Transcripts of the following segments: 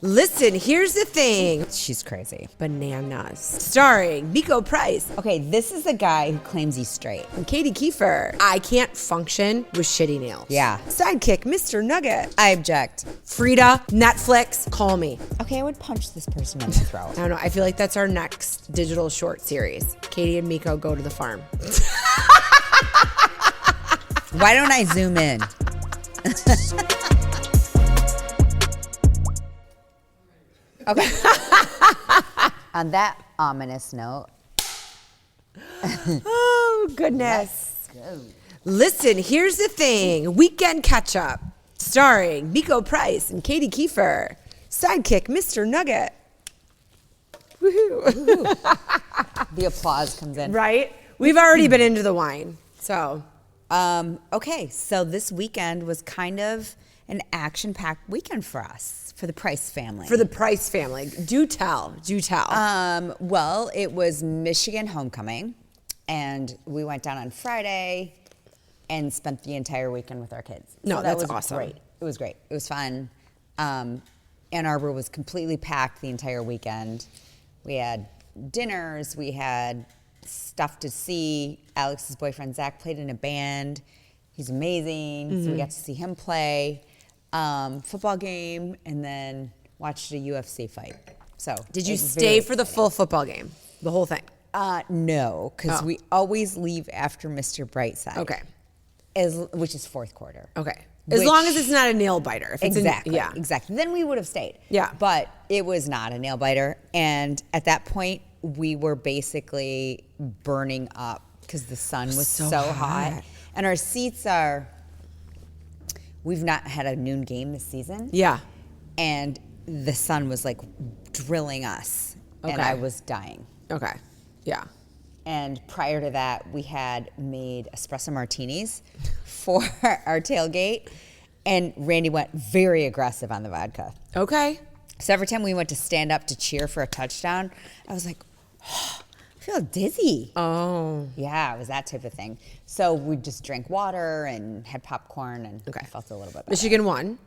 Listen, here's the thing. She's crazy. Bananas. Starring Meko Price Okay, this is the guy who claims he's straight. and Katie Kiefer. I can't function with shitty nails. Yeah. Sidekick, Mr. Nugget. I object. Freida, Netflix, call me. Okay, I would punch this person in the throat. I don't know. I feel like that's our next digital short series. Katie and Meko go to the farm. Why don't I zoom in? Okay. On that ominous note. Oh, goodness. Listen, here's the thing. Weekend catch-up. Starring Meko Price and Katie Kiefer. Sidekick, Mr. Nugget. Woohoo. The applause comes in. Right? We've already been into the wine, so. Okay, so this weekend was kind of an action-packed weekend for us, for the Price family. For the Price family. Do tell. Well, it was Michigan Homecoming, and we went down on Friday and spent the entire weekend with our kids. No, So that's was awesome. Great. It was great. It was fun. Ann Arbor was completely packed the entire weekend. We had dinners. We had stuff to see. Alex's boyfriend, Zach, played in a band. He's amazing. So we got to see him play. Football game, and then watched a UFC fight. So Did you stay for the full football game? The whole thing? No, because we always leave after Mr. Brightside. Okay. Which is fourth quarter. Okay. As long as it's not a nail biter. If it's Exactly. yeah. Exactly. Then we would have stayed. Yeah. But it was not a nail biter. And at that point, we were basically burning up because the sun was so hot. And our seats are, we've not had a noon game this season. Yeah. And the sun was like drilling us. And Okay. I was dying. Okay. Yeah. And prior to that, we had made espresso martinis for our tailgate. And Randy went very aggressive on the vodka. Okay. So every time we went to stand up to cheer for a touchdown, I was like, oh, I feel dizzy. Oh. Yeah, it was that type of thing. So we just drank water and had popcorn, and I felt a little bit better. Michigan won.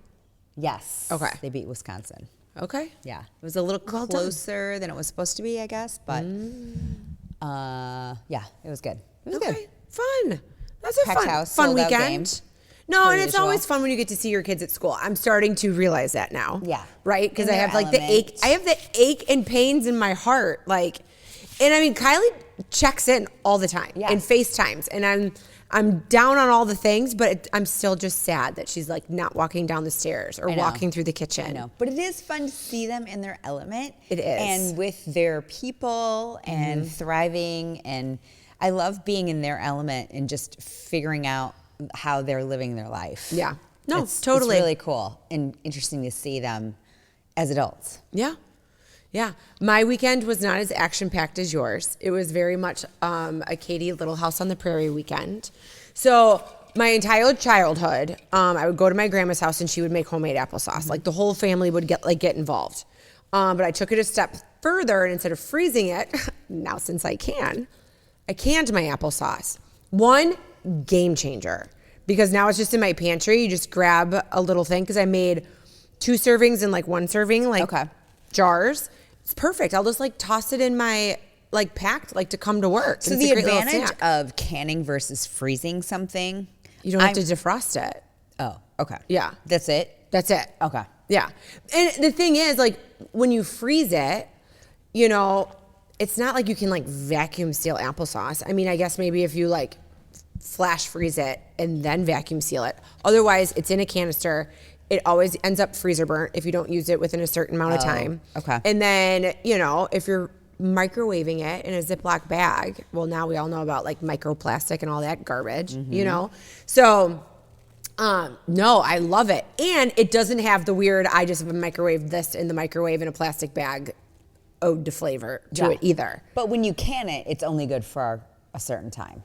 Yes. Okay. They beat Wisconsin. Okay. Yeah. It was a little Well done. closer than it was supposed to be, I guess. But yeah, it was good. It was good. Fun. That's a Packed fun, house, fun sold out weekend. game, No, per and it's usual. always fun when you get to see your kids at school. I'm starting to realize that now. Yeah. Right? Because In I their have like the ache. element. I have the ache and pains in my heart. Like, and I mean, Kylie checks in all the time Yeah. and FaceTimes, and I'm down on all the things, but I'm still just sad that she's like not walking down the stairs or I know. walking through the kitchen. I know. But it is fun to see them in their element. It is. And with their people and thriving. And I love being in their element and just figuring out how they're living their life. Yeah. No, It's totally. really cool and interesting to see them as adults. Yeah. Yeah. My weekend was not as action-packed as yours. It was very much a Katie Little House on the Prairie weekend. So my entire childhood, I would go to my grandma's house and she would make homemade applesauce. Like the whole family would get involved. But I took it a step further, and instead of freezing it, now since I canned my applesauce. One, game changer. Because now it's just in my pantry. You just grab a little thing, because I made 2 servings and like 1 serving, like jars. It's perfect. I'll just like toss it in my like packed, like to come to work. So And it's the a great little advantage snack. of canning versus freezing something. You don't have to defrost it. Oh, okay. Yeah. That's it? That's it. Okay. Yeah. And the thing is, like, when you freeze it, you know, it's not like you can like vacuum seal applesauce. I mean, I guess maybe if you like flash freeze it and then vacuum seal it. Otherwise, it's in a canister. It always ends up freezer burnt if you don't use it within a certain amount of time. Okay. And then, you know, if you're microwaving it in a Ziploc bag, well, now we all know about like microplastic and all that garbage, you know? So, no, I love it. And it doesn't have the weird, I just microwave this in the microwave in a plastic bag ode to flavor to it either. But when you can it, it's only good for a certain time.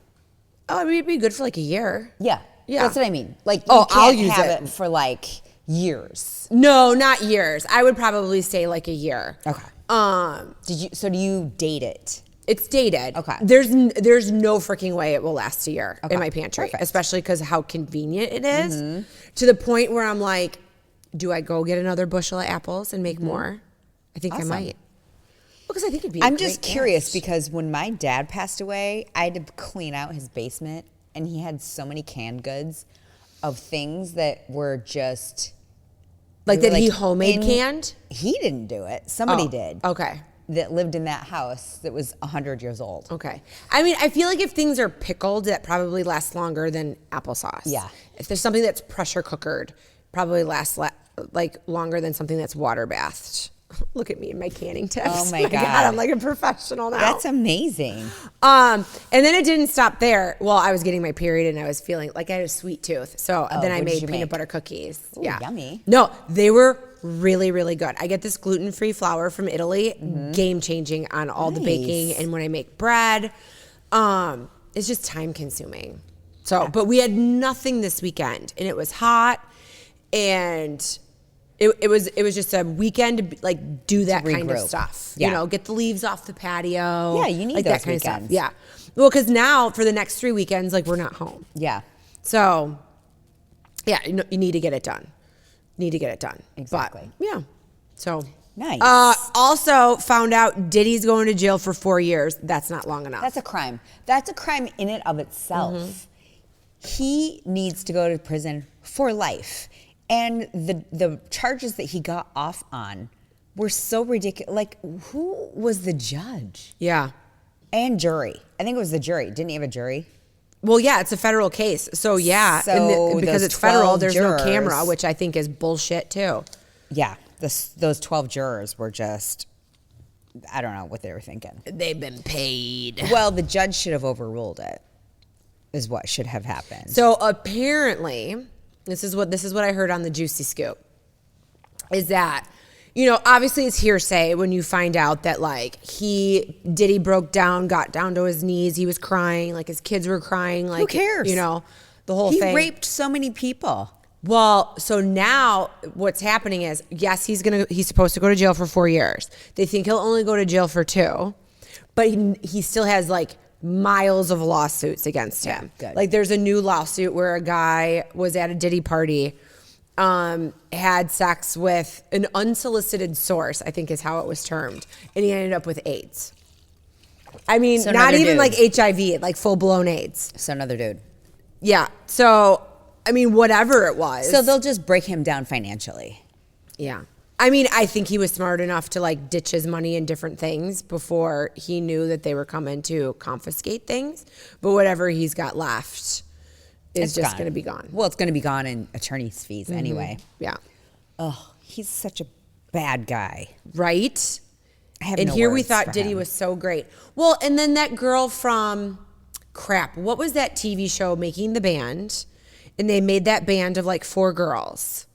Oh, I mean, it'd be good for like a year. Yeah. Yeah. That's what I mean. Like, you Oh, can't I'll use have it. it for like years. No, not years. I would probably say like a year. Okay. Do you date it? It's dated. Okay. There's no freaking way it will last a year Okay. in my pantry, Perfect. especially because how convenient it is, to the point where I'm like, do I go get another bushel of apples and make more? I think Awesome. I might. Because I think it'd be. I'm just curious because when my dad passed away, I had to clean out his basement, and he had so many canned goods of things that were just like they that were, he like, homemade canned. He didn't do it. Somebody did. Okay. That lived in that house that was 100 years old. Okay. I mean, I feel like if things are pickled, that probably lasts longer than applesauce. Yeah. If there's something that's pressure cookered, probably lasts like longer than something that's water bathed. Look at me and my canning tips. Oh my God. I'm like a professional now. That's amazing. And then it didn't stop there. Well, I was getting my period and I was feeling like I had a sweet tooth. So then I what did made you peanut make? butter cookies. Ooh, yeah. yummy. No, they were really, really good. I get this gluten-free flour from Italy, game changing on all the baking. And when I make bread, it's just time consuming. So, but we had nothing this weekend and it was hot and it was just a weekend to like do that kind of regroup. stuff. Yeah. You know, get the leaves off the patio. Yeah, you need like those that kind of stuff. weekends. Yeah. Well, because now for the next 3 weekends, like we're not home. Yeah. So, yeah, you need to get it done. Need to get it done. Exactly. But, yeah. So. Nice. Also found out Diddy's going to jail for 4 years. That's not long enough. That's a crime. That's a crime in and of itself. He needs to go to prison for life. And the charges that he got off on were so ridiculous. Like, who was the judge? Yeah. And jury. I think it was the jury. Didn't he have a jury? Well, yeah, it's a federal case. So, yeah. So because those it's federal, 12 there's jurors, no camera, which I think is bullshit, too. Yeah. Those 12 jurors were just, I don't know what they were thinking. They've been paid. Well, the judge should have overruled it, is what should have happened. So, apparently, this is what I heard on the Juicy Scoop, is that, you know, obviously it's hearsay when you find out that, like, Diddy broke down, got down to his knees, he was crying, like, his kids were crying. Like, who cares? You know, the whole he thing. raped so many people. Well, so now what's happening is, yes, he's supposed to go to jail for 4 years. They think he'll only go to jail for 2, but he still has, like, miles of lawsuits against him. Good. Like there's a new lawsuit where a guy was at a Diddy party, had sex with an unsolicited source, I think is how it was termed, and he ended up with AIDS. I mean, So not another even dude. like HIV, like full blown AIDS. So another dude. Yeah. So, I mean, whatever it was. So they'll just break him down financially. Yeah. I mean, I think he was smart enough to like ditch his money in different things before he knew that they were coming to confiscate things. But whatever he's got left is just going to be gone. Well, it's going to be gone in attorney's fees anyway. Yeah. Oh, he's such a bad guy. Right? I have And no here we words thought for Diddy him. was so great. Well, and then that girl from, what was that TV show, Making the Band? And they made that band of like 4 girls.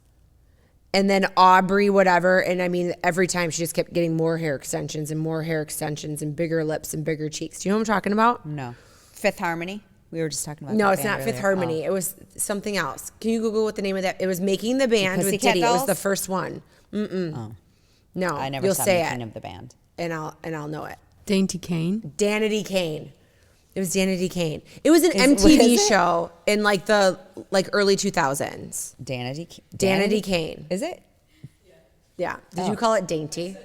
And then Aubrey, whatever. And I mean, every time she just kept getting more hair extensions and more hair extensions and bigger lips and bigger cheeks. Do you know what I'm talking about? No. Fifth Harmony? We were just talking about No, that it's band not Fifth earlier. Harmony. Oh. It was something else. Can you Google what the name of that? It was Making the Band with Pussycat Diddy. It was Dolls? the first one. No, I never you'll saw say Making it, of the Band. and I'll know it. Dainty Kane. Danity Kane. It was Danity Kane. It was an what MTV is it? show in like the early 2000s. Danity Kane. Is it? Yeah. Did Oh. you call it Dainty?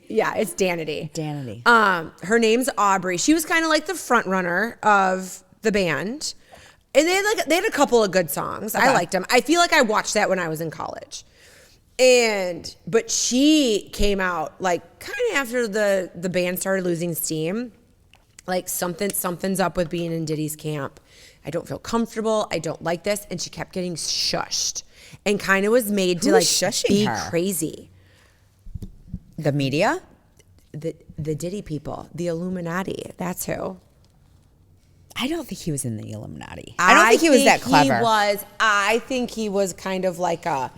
Yeah, it's Danity. Danity. Her name's Aubrey. She was kind of like the front runner of the band. And they had a couple of good songs. I Okay. liked them. I feel like I watched that when I was in college. But she came out like kind of after the band started losing steam. Like something's up with being in Diddy's camp. I don't feel comfortable. I don't like this. And she kept getting shushed and kind of was made to Who like was shushing be her? crazy. The media? The Diddy people, the Illuminati. That's who. I don't think he was in the Illuminati. I don't think he was that clever. I think he was kind of like a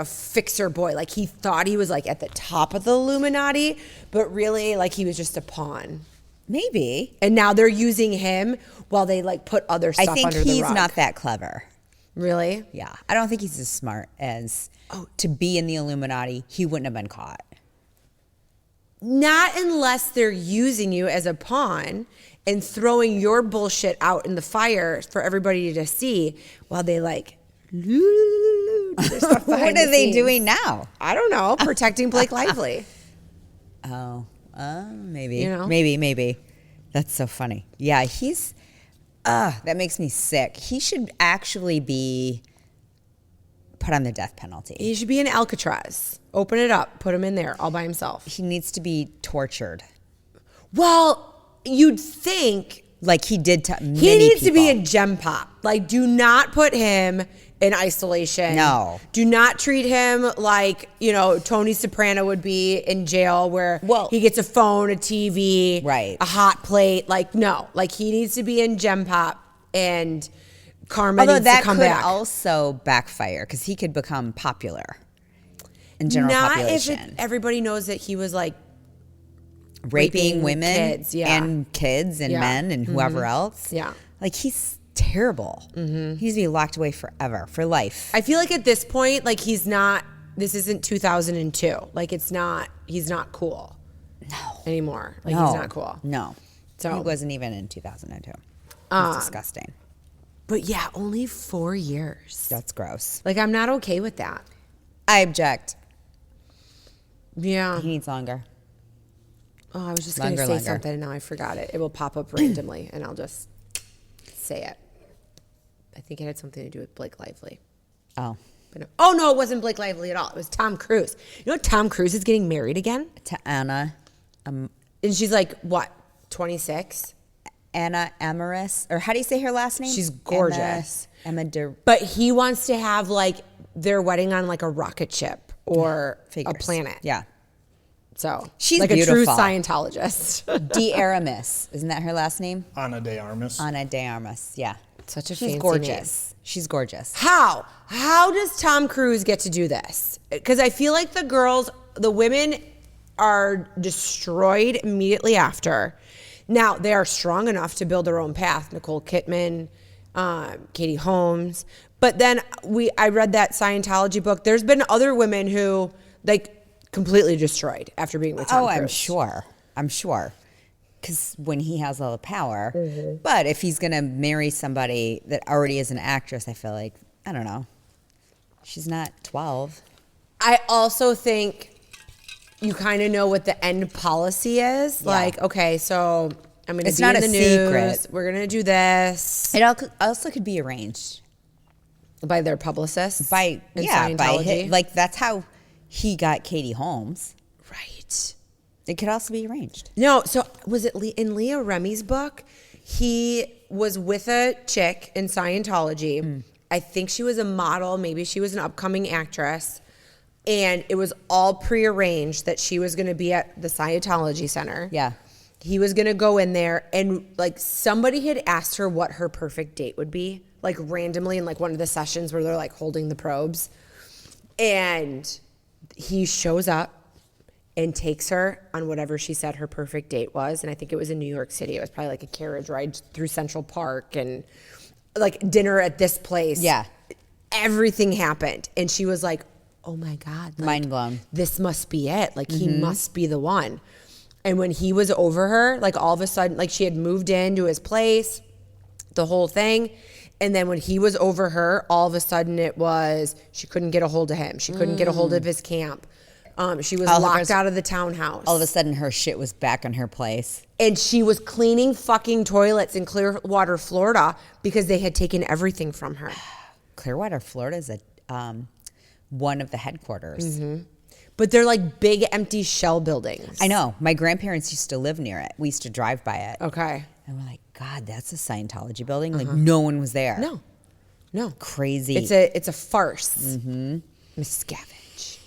fixer boy. Like he thought he was like at the top of the Illuminati, but really like he was just a pawn. Maybe. And now they're using him while they like put other stuff I think under the he's rug. not that clever. Really? Yeah. I don't think he's as smart as to be in the Illuminati. He wouldn't have been caught. Not unless they're using you as a pawn and throwing your bullshit out in the fire for everybody to see while they like do their stuff What behind are the they scenes. doing now? I don't know. Protecting Blake Lively. Oh, maybe. You know? Maybe. That's so funny. Yeah, that makes me sick. He should actually be put on the death penalty. He should be in Alcatraz. Open it up. Put him in there all by himself. He needs to be tortured. Well, you'd think Like he did to many he needs to be people. in Gem Pop. Like, do not put him in isolation. No. Do not treat him like, Tony Soprano would be in jail where he gets a phone, a TV, Right. a hot plate. Like, no. Like, he needs to be in Gem Pop and karma Although needs that to come could back. also backfire because he could become popular in general Not population. if everybody knows that he was like raping women kids, yeah. and kids and Yeah. men and whoever else. Yeah. Like he's terrible. He needs to be locked away forever, for life. I feel like at this point, like this isn't 2002. Like he's not cool. No. Anymore. Like No. he's not cool. No. So- he wasn't even in 2002. It's disgusting. But yeah, only 4 years. That's gross. Like I'm not okay with that. I object. Yeah. He needs longer. Oh, I was just going to say Longer. something and now I forgot it. It will pop up randomly and I'll just say it. I think it had something to do with Blake Lively. Oh. But no, it wasn't Blake Lively at all. It was Tom Cruise. You know Tom Cruise is getting married again? To Anna. And she's like, what, 26? Anna Amaris. Or how do you say her last name? She's gorgeous. Emma But he wants to have like their wedding on like a rocket ship or Figures. a planet. Yeah. So She's like beautiful. a true Scientologist. De Aramis. Isn't that her last name? Ana de Armas. Anna de Armas. Yeah. Such a She's fancy gorgeous. She's gorgeous. How does Tom Cruise get to do this? Because I feel like the women are destroyed immediately after. Now they are strong enough to build their own path. Nicole Kidman, Katie Holmes. But then I read that Scientology book. There's been other women who like completely destroyed after being with Tom Cruise. I'm sure. Because when he has all the power. Mm-hmm. But if he's going to marry somebody that already is an actress, I feel like, I don't know. She's not 12. I also think you kind of know what the end policy is. Yeah. Like, okay, so I'm going to It's be not in a the news. secret. We're going to do this It also could be arranged. by their publicists. By in By Scientology. like that's how he got Katie Holmes. Right. It could also be arranged. No, so was it in Leah Remy's book? He was with a chick in Scientology. I think she was a model. Maybe she was an upcoming actress. And it was all prearranged that she was going to be at the Scientology Center. Yeah. He was going to go in there and like somebody had asked her what her perfect date would be, like randomly in like one of the sessions where they're like holding the probes. And he shows up and takes her on whatever she said her perfect date was. And I think it was in New York City. It was probably like a carriage ride through Central Park and like dinner at this place. Yeah. Everything happened. And she was like, oh my God. Like, Mind blown. This must be it. Like he must be the one. And when he was over her, like all of a sudden, like she had moved into his place, the whole thing. And then when he was over her, all of a sudden it was, she couldn't get a hold of him. She couldn't get a hold of his camp. She was locked out of the townhouse. All of a sudden, her shit was back in her place. And she was cleaning fucking toilets in Clearwater, Florida, because they had taken everything from her. Clearwater, Florida is one of the headquarters. But they're like big empty shell buildings. I know. My grandparents used to live near it. We used to drive by it. Okay. And we're like, God, that's a Scientology building. Like no one was there. No. Crazy. It's a farce. Miscavige.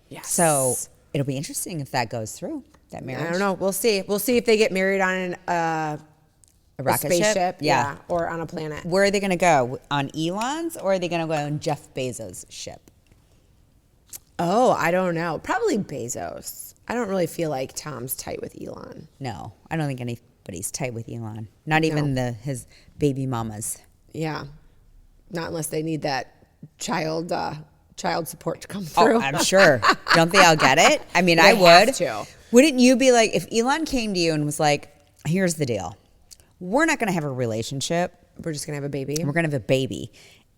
Yes. So it'll be interesting if that goes through, that marriage. I don't know. We'll see. We'll see if they get married on a rocket spaceship. ship? Yeah. Or on a planet. Where are they going to go? On Elon's or are they going to go on Jeff Bezos' ship? Oh, I don't know. Probably Bezos. I don't really feel like Tom's tight with Elon. No, I don't think anybody's tight with Elon. Not even his baby mamas. Yeah. Not unless they need that child support to come through. Oh, I'm sure. Don't they all get it? I mean, They I would. have to. Wouldn't you be like, if Elon came to you and was like, here's the deal. We're not going to have a relationship. We're just going to have a baby. We're going to have a baby.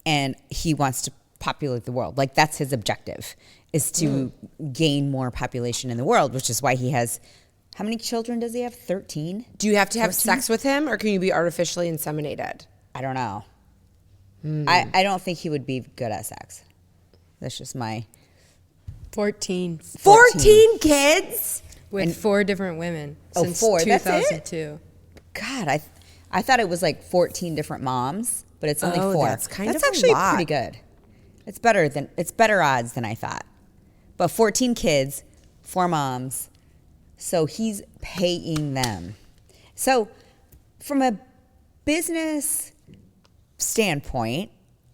And he wants to populate the world. Like that's his objective, is to gain more population in the world, which is why he has, how many children does he have? 13? Do you have to have 14? sex with him, or can you be artificially inseminated? I don't know. I don't think he would be good at sex. That's just my... 14. 14 kids? With 4 different women since 4, that's it? 2002. God, I thought it was like 14 different moms, but it's only 4. That's kind of a actually lot. pretty good. It's better odds than I thought. But 14 kids, 4 moms, so he's paying them. So from a business standpoint,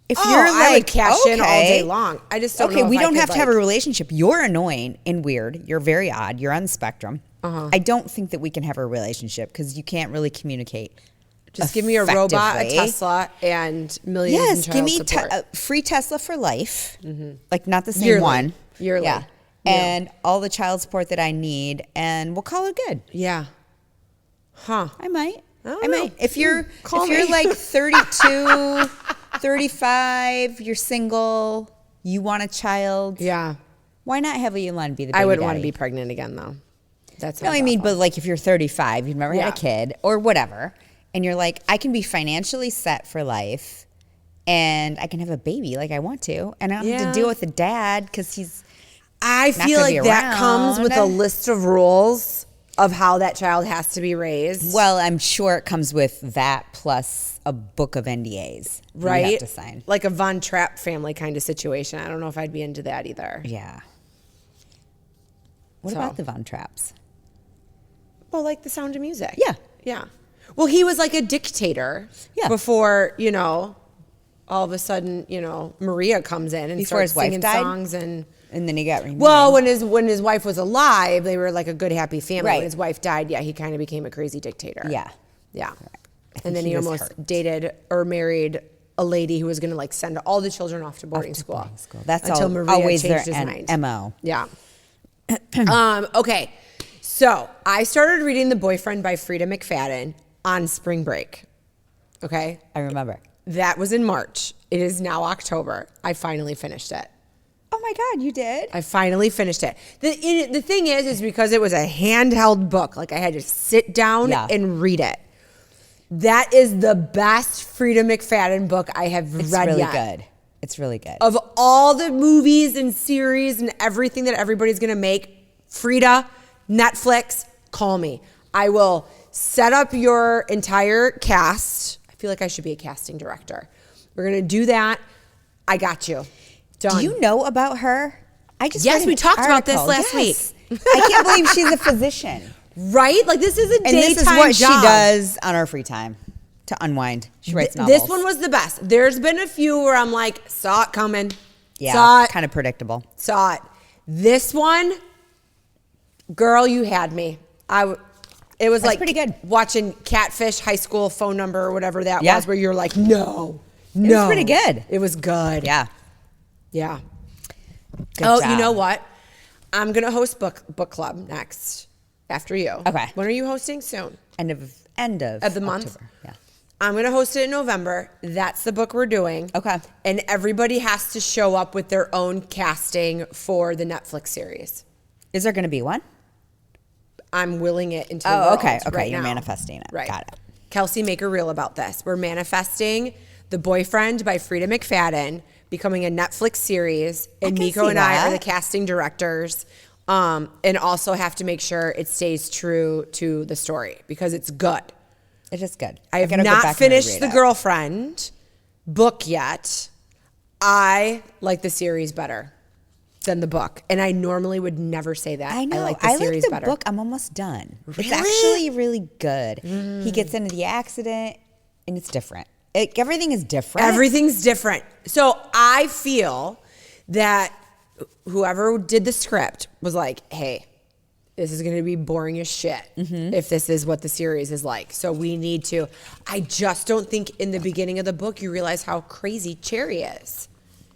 if you're like, I would cash in all day long. I just don't know. Okay, we if don't I have could, to have a relationship. You're annoying and weird. You're very odd. You're on the spectrum. I don't think that we can have a relationship because you can't really communicate. Just give me a robot, a effectively. Tesla, and millions in Yes, child give me support. free Tesla for life. Like not the same Yearly. one. Yearly. Yeah. And all the child support that I need, and we'll call it good. Yeah. Huh. I might. don't I know. might. If you're Call if you're me. like 32, 35, you're single, you want a child. Yeah. Why not have Elon be the baby I wouldn't want to daddy? be pregnant again, though. That's No, I mean, but like if you're 35, you've never had Yeah. a kid or whatever, and you're like, I can be financially set for life, and I can have a baby like I want to, and I don't have Yeah. to deal with a dad because he's. I not feel gonna like be that comes with a around. list of rules of how that child has to be raised. Well, I'm sure it comes with that plus a book of NDAs. right? You have to sign. Like a Von Trapp family kind of situation. I don't know if I'd be into that either. Yeah. What So. about the Von Trapps? Well, like The Sound of Music. Yeah. Yeah. Well, he was like a dictator Yeah. before, all of a sudden, Maria comes in and Before starts his wife singing died? songs and And then he got remarried. well, when his wife was alive, they were like a good happy family. Right. When his wife died, yeah, he kind of became a crazy dictator. Yeah. Yeah. think And then he he was almost hurt. dated or married a lady who was going to like send all the children off to boarding school. That's until Maria always changed their his mind. MO. Yeah. Okay. So I started reading The Boyfriend by Freida McFadden on spring break. Okay. I remember. That was in March. It is now October. I finally finished it. Oh my God, you did? I finally finished it. The thing is because it was a handheld book. Like I had to sit down Yeah. and read it. That is the best Freida McFadden book I have It's read really yet. good. It's really good. Of all the movies and series and everything that everybody's gonna make, Freida, Netflix, call me. I will set up your entire cast. I feel like I should be a casting director. We're gonna do that. I got you. Done. Do you know about her? I just Yes, read an we talked about this article. last Yes. I can't believe she's a physician. Right? Like this is a And daytime this is what job. she does on her free time to unwind. She writes novels. This one was the best. There's been a few where I'm like, saw it coming. yeah, Saw it. kind of predictable. Saw it. This one, girl, you had me. It was like pretty good. watching Catfish High School Phone Number or whatever that Yeah. was, where you're like, no. It was pretty good. It was good. Yeah. Yeah. Good You job. know what? I'm gonna host book club next after you. Okay. When are you hosting? Soon. End of the month? October. Yeah. I'm going to host it in November. That's the book we're doing. Okay. And everybody has to show up with their own casting for the Netflix series. Is there going to be one? I'm willing it into the Oh, world okay. right You're now. manifesting it. Right. Got it. Kelsey, make her real about this. We're manifesting The Boyfriend by Freida McFadden becoming a Netflix series. And can Meko see and I are that. the casting directors. And also have to make sure it stays true to the story because it's good. It is good. I have gotta go not back and finished reread The it. Girlfriend book yet. I like the series better than the book. And I normally would never say that. I know. I like the series the better. book. I'm almost done. It's Really? actually really good. He gets into the accident, and it's different. Everything is different. Everything's different. So I feel that whoever did the script was like, hey, this is going to be boring as shit if this is what the series is like. So we need to. I just don't think in the beginning of the book you realize how crazy Cherry is.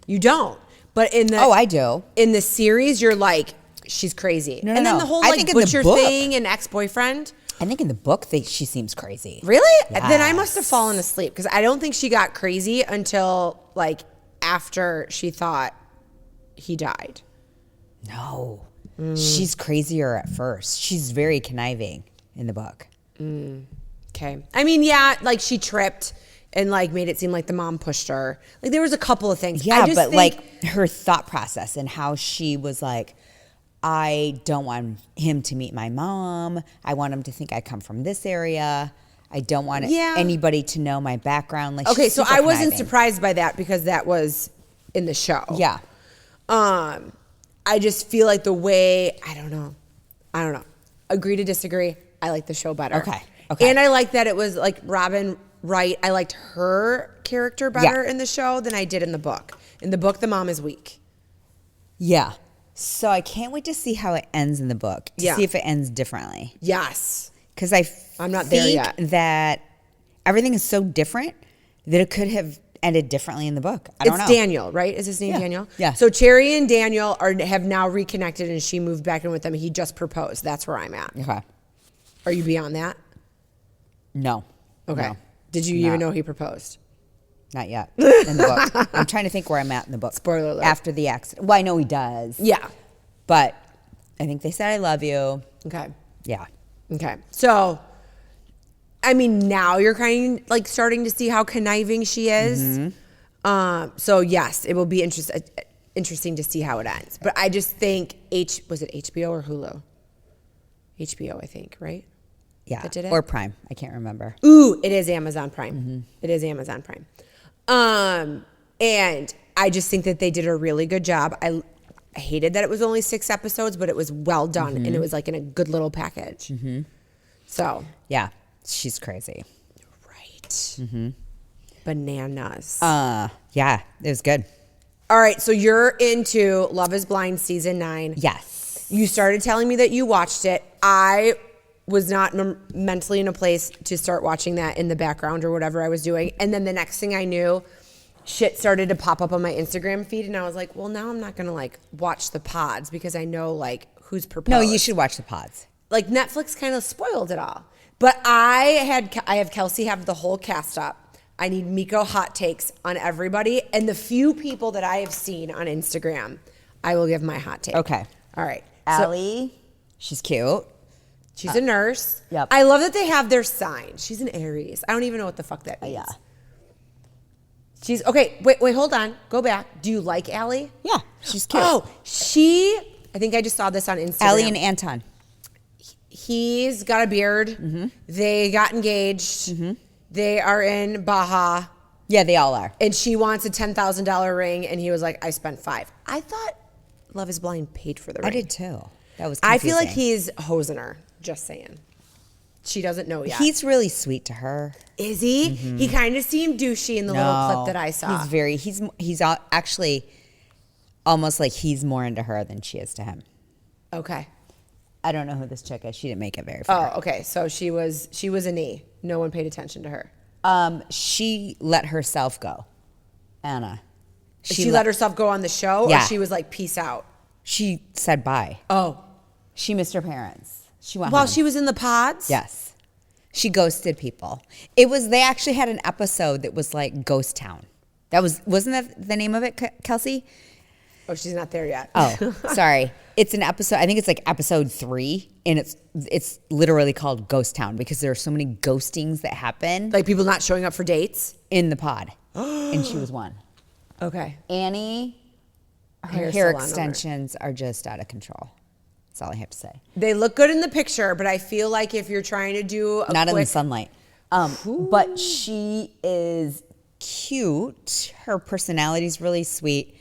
You don't. But in the I do. In the series, you're like, she's crazy. No, and then no. the whole I like think in the butcher book- thing and ex-boyfriend. I think in the book she seems crazy. Really? Then I must have Yes. fallen asleep because I don't think she got crazy until like after she thought he died. No. She's crazier at first. She's very conniving in the book. Okay. I mean, yeah, like she tripped and like made it seem like the mom pushed her. Like there was a couple of things. Yeah, I just but think, like her thought process and how she was like, I don't want him to meet my mom. I want him to think I come from this area. I don't want anybody to know my background. Like, okay, she's so super I wasn't conniving. surprised by that because that was in the show. Yeah. I just feel like the way, I don't know. Agree to disagree. I like the show better. Okay. And I like that it was like Robin Wright. I liked her character better in the show than I did in the book. In the book, the mom is weak. Yeah. So I can't wait to see how it ends in the book. To see if it ends differently. Yes. Because I'm not there yet. That everything is so different that it could have ended differently in the book. I don't know. It's Daniel, right? Is his name Yeah. Daniel? Yeah. So Cherry and Daniel have now reconnected and she moved back in with them. He just proposed. That's where I'm at. Okay. Are you beyond that? No. Okay. No. Did you even know he proposed? Not yet in the book. I'm trying to think where I'm at in the book. Spoiler alert. After the accident. Well, I know he does. Yeah. But I think they said I love you. Okay. Yeah. Okay. So, I mean, now you're kind of like starting to see how conniving she is. So yes, it will be interesting to see how it ends. But I just think was it HBO or Hulu? HBO, I think, right? Yeah. That did it? Or Prime. I can't remember. Ooh, it is Amazon Prime. It is Amazon Prime. And I just think that they did a really good job. I hated that it was only 6 episodes, but it was well done and it was like in a good little package. So. Yeah. She's crazy. Right. Bananas. Yeah. It was good. All right, so you're into Love is Blind season 9. Yes. You started telling me that you watched it. I was not mentally in a place to start watching that in the background or whatever I was doing. And then the next thing I knew, shit started to pop up on my Instagram feed. And I was like, well, now I'm not going to like watch the pods because I know like who's proposed. No, you should watch the pods. Like Netflix kind of spoiled it all. But I have Kelsey have the whole cast up. I need Meko hot takes on everybody. And the few people that I have seen on Instagram, I will give my hot take. Okay. All right. Allie, she's cute. She's a nurse. Yep. I love that they have their sign. She's an Aries. I don't even know what the fuck that means. Yeah. She's okay. Wait, hold on. Go back. Do you like Allie? Yeah, she's cute. Oh, I think I just saw this on Instagram. Allie and Anton. He's got a beard. They got engaged. They are in Baja. Yeah, they all are. And she wants a $10,000 ring, and he was like, I spent $5,000. I thought Love is Blind paid for the ring. I did too. That was confusing. I feel like he's hosing her. Just saying. She doesn't know yet. He's really sweet to her. Is he? He kind of seemed douchey in the little clip that I saw. He's actually almost like he's more into her than she is to him. Okay. I don't know who this chick is. She didn't make it very far. Oh, okay. So she was a knee. No one paid attention to her. She let herself go. Anna. She let herself go on the show, Yeah. or she was like, peace out. She said bye. Oh. She missed her parents. She went While home. she was in the pods? Yes. She ghosted people. They actually had an episode that was like Ghost Town. Wasn't that the name of it, Kelsey? Oh, she's not there yet. Oh, sorry. It's an episode. I think it's like episode 3, and it's literally called Ghost Town because there are so many ghostings that happen Like people not showing up for dates? in the pod, and she was one. Okay. Annie, her Hair's hair still on over. extensions are just out of control. That's all I have to say. They look good in the picture, but I feel like if you're trying to do a Not in the quick, sunlight. But she is cute. Her personality's really sweet,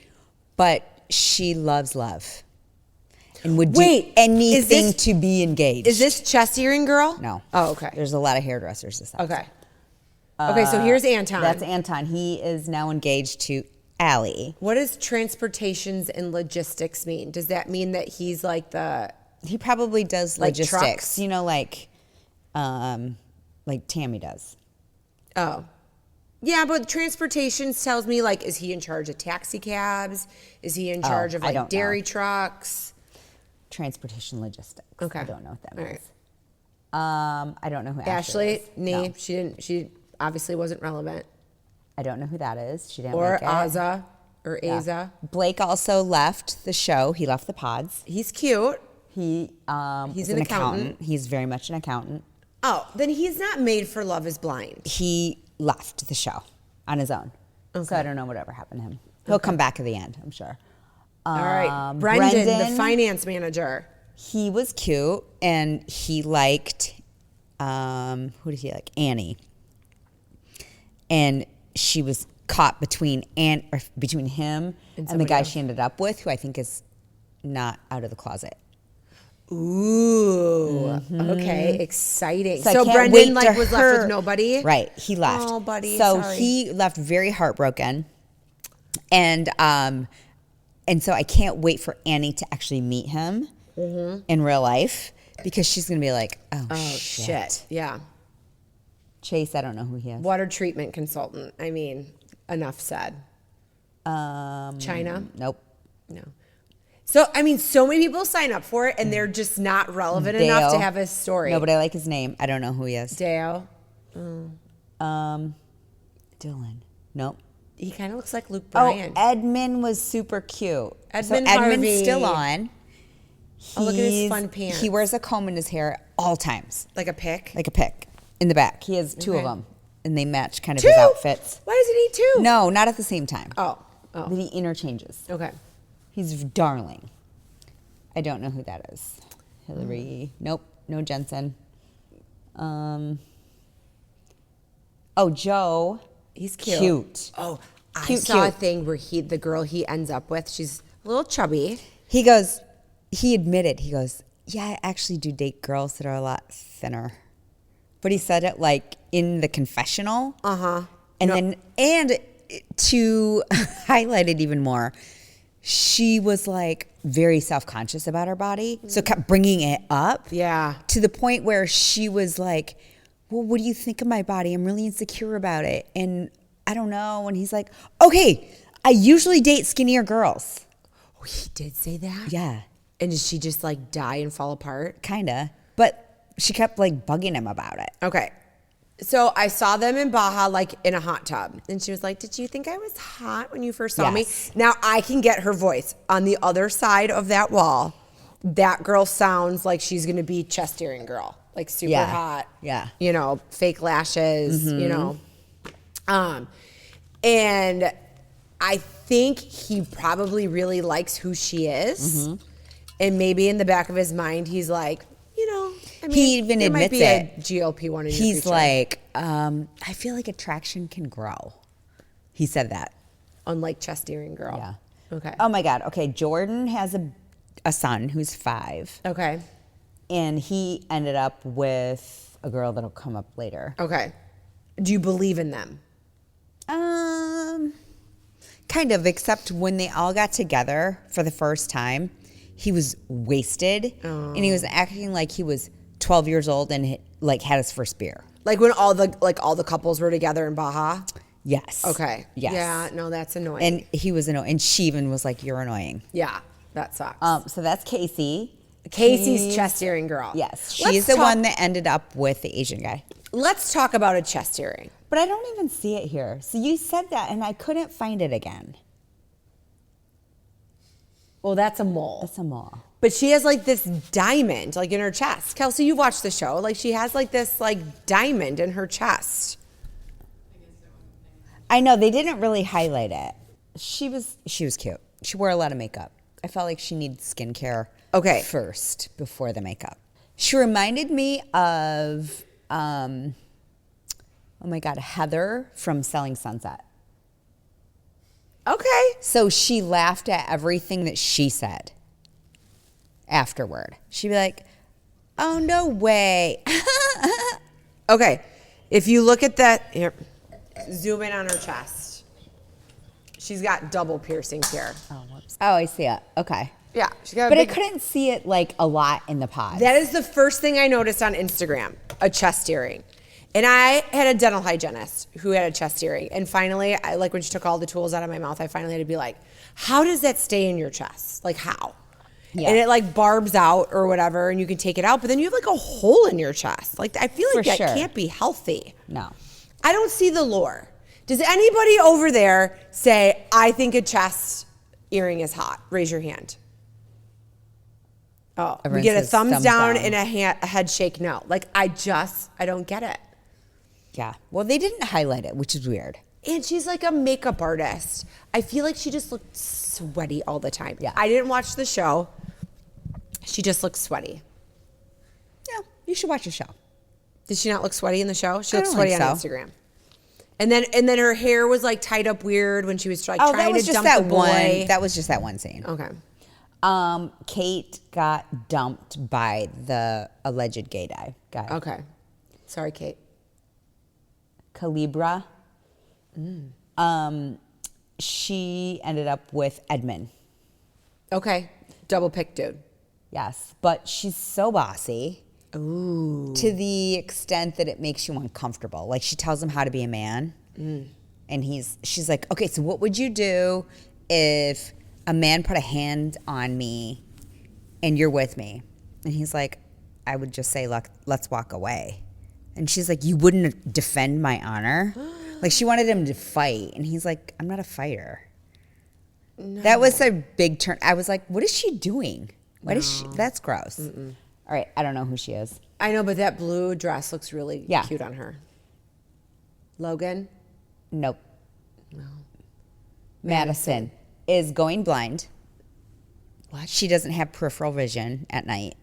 but she loves love and would Wait, do anything is this- to be engaged. Is this chest earring girl? No. Oh, okay. There's a lot of hairdressers this house. Okay. Okay, so here's Anton. That's Anton. He is now engaged to Allie. What does transportations and logistics mean? Does that mean that he's like He probably does Like logistics. trucks? You know, like Tammy does. oh. Yeah, but transportations tells me like, is he in charge of taxi cabs? Is he in charge of I like don't dairy know. trucks? Transportation logistics. Okay. I don't know what that All means. right. I don't know who Ashley, is. nee, No. she obviously wasn't relevant. I don't know who that is. She didn't Or make it. Azza. or Yeah. Aza. Blake also left the show. He left the pods. He's cute. He's He's an an accountant. accountant. He's very much an accountant. Oh, then he's not made for Love is Blind. He left the show on his own. So Okay. I don't know whatever happened to him. He'll come back at the end, I'm sure. All right. Brendan, the finance manager. He was cute, and he liked, who did he like? Annie. And she was caught between him and the somebody guy else. she ended up with, who I think is not out of the closet. Ooh. Okay. Exciting. So I So can't Brendan wait like to was left with nobody. Right, he left. Oh, buddy, So sorry. he left very heartbroken, and so I can't wait for Annie to actually meet him in real life, because she's gonna be like, oh shit. Yeah. Chase, I don't know who he is. Water treatment consultant. I mean, enough said. China? Nope. No. So, I mean, so many people sign up for it and they're just not relevant enough to Dale. have a story. No, but I like his name. I don't know who he is. Dale. Dylan. Nope. He kind of looks like Luke Oh, Bryan. Edmund was super cute. Edmund so Edmund's Harvey. still on. Oh, look at his He's- fun pants. He wears a comb in his hair at all times, Like a pick. like a pick in the back. He has two of Okay. them, and they match kind of Two? his outfits. Why does he need two? No, not at the same time. Oh. But Oh. he interchanges. Okay. He's darling. I don't know who that is. Hillary. Nope. No Jensen. Joe. He's cute. Cute. Oh, I Cute, saw a cute. thing where the girl he ends up with, she's a little chubby. He admitted, yeah, I actually do date girls that are a lot thinner. But he said it like in the confessional. Uh-huh. And to highlight it even more, she was like very self-conscious about her body. So kept bringing it up. Yeah. To the point where she was like, well, what do you think of my body? I'm really insecure about it. And I don't know. And he's like, okay, I usually date skinnier girls. Oh, he did say that? Yeah, And did she just like die and fall apart? kind of. But she kept like bugging him about it. Okay. So I saw them in Baja, like in a hot tub. And she was like, did you think I was hot when you first saw me? Yes. Now I can get her voice. On the other side of that wall, that girl sounds like she's going to be chest earring girl. Like super Yeah. hot. Yeah. You know, fake lashes, you know. And I think he probably really likes who she is. And maybe in the back of his mind, he's like, you know, I mean, He even there might admits be it. a GLP-1 in your He's future. like, I feel like attraction can grow. He said that. Unlike chest earring girl. Yeah. Okay. Oh my God. Okay. Jordan has a son who's 5, Okay. and he ended up with a girl that'll come up later. Okay. Do you believe in them? Kind of, except when they all got together for the first time, he was wasted, and he was acting like he was 12 years old and like had his first beer. Like when all the couples were together in Baja? Yes. Okay. Yes. Yeah, no, that's annoying. And he was annoying, and she even was like, "You're annoying." yeah, that sucks. So that's Casey. Casey's She's- chest earring girl. Yes, she's Let's the talk- one that ended up with the Asian guy. Let's talk about a chest earring. But I don't even see it here. So you said that, and I couldn't find it again. Well, that's a mole. That's a mall. But she has like this diamond like in her chest. Kelsey, you watched the show. Like she has like this like diamond in her chest. I know they didn't really highlight it. She was cute. She wore a lot of makeup. I felt like she needed skincare. Okay. First before the makeup. She reminded me of oh my God, Heather from Selling Sunset. Okay. So she laughed at everything that she said afterward. She'd be like, "Oh, no way." Okay. If you look at that, here, zoom in on her chest. She's got double piercings here. Oh, whoops. Oh, I see it. Okay. Yeah. She's got a But I big- couldn't see it like a lot in the pod. That is the first thing I noticed on Instagram, a chest earring. And I had a dental hygienist who had a chest earring. And finally, like when she took all the tools out of my mouth, I finally had to be like, how does that stay in your chest? Like how? Yeah. And it like barbs out or whatever, and you can take it out, but then you have like a hole in your chest. Like I feel like For that sure. can't be healthy. No. I don't see the lore. Does anybody over there say, I think a chest earring is hot? Raise your hand. Oh, Everyone we get a says thumbs down down. and a head shake no. Like, I don't get it. Yeah. Well, they didn't highlight it, which is weird. And she's like a makeup artist. I feel like she just looked sweaty all the time. Yeah. I didn't watch the show. She just looked sweaty. Yeah, you should watch the show. Did she not look sweaty in the show? She I looked don't sweaty think on so. Instagram. And then her hair was like tied up weird when she was like Oh, trying that was to just dump that the boy. one. That was just that one scene. Okay. Kate got dumped by the alleged gay guy. Okay. Sorry, Kate. Calibra. She ended up with Edmund. Okay. Double pick, dude. Yes, but she's so bossy. Ooh. To the extent that it makes you uncomfortable. Like, she tells him how to be a man. And she's like, okay, so what would you do if a man put a hand on me and you're with me? And he's like, I would just say, look, let's walk away. And she's like, you wouldn't defend my honor? Like, she wanted him to fight. And he's like, I'm not a fighter. No. That was a big turn. I was like, what is she doing? What is she? That's gross. All right, I don't know who she is. I know, but that blue dress looks really Yeah. cute on her. Logan? Nope. No. Madison is going blind. What? She doesn't have peripheral vision at night.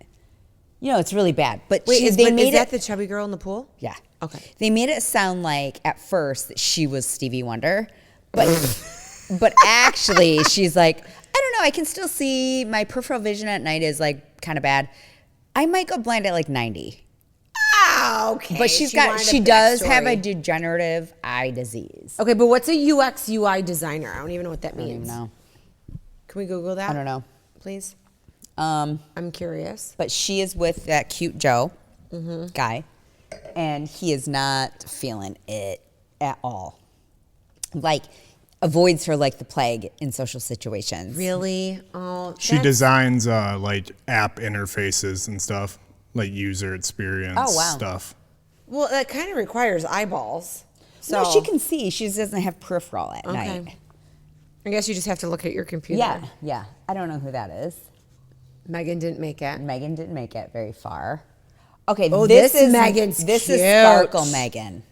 You know, it's really bad. But Wait, is they made that it. the chubby girl in the pool? Yeah. Okay. They made it sound like at first that she was Stevie Wonder, but but actually she's like, I don't know. I can still see my peripheral vision at night is like kind of bad. I might go blind at like 90. Ah, okay. But she does have a degenerative eye disease. Okay, but what's a UX UI designer? I don't even know what that I don't means. even know. Can we Google that? I don't know. Please. Um, I'm curious. But she is with that cute Joe Mm-hmm. guy, and he is not feeling it at all. Like, avoids her like the plague in social situations. Really? Oh, She designs like app interfaces and stuff, like user experience stuff. Well, that kind of requires eyeballs. So No, she can see. She just doesn't have peripheral at night. I guess you just have to look at your computer. Yeah, yeah. I don't know who that is. Megan didn't make it. Megan didn't make it very far. Okay, Oh, this this is Megan's This is cute. Sparkle Megan.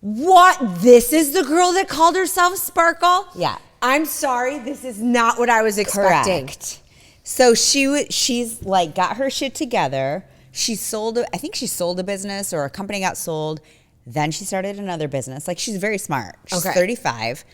What? This is the girl that called herself Sparkle? Yeah. I'm sorry. This is not what I was expecting. Correct. So she's like got her shit together. She sold, I think she sold a business or a company got sold. Then she started another business. Like, she's very smart. She's Okay. 35.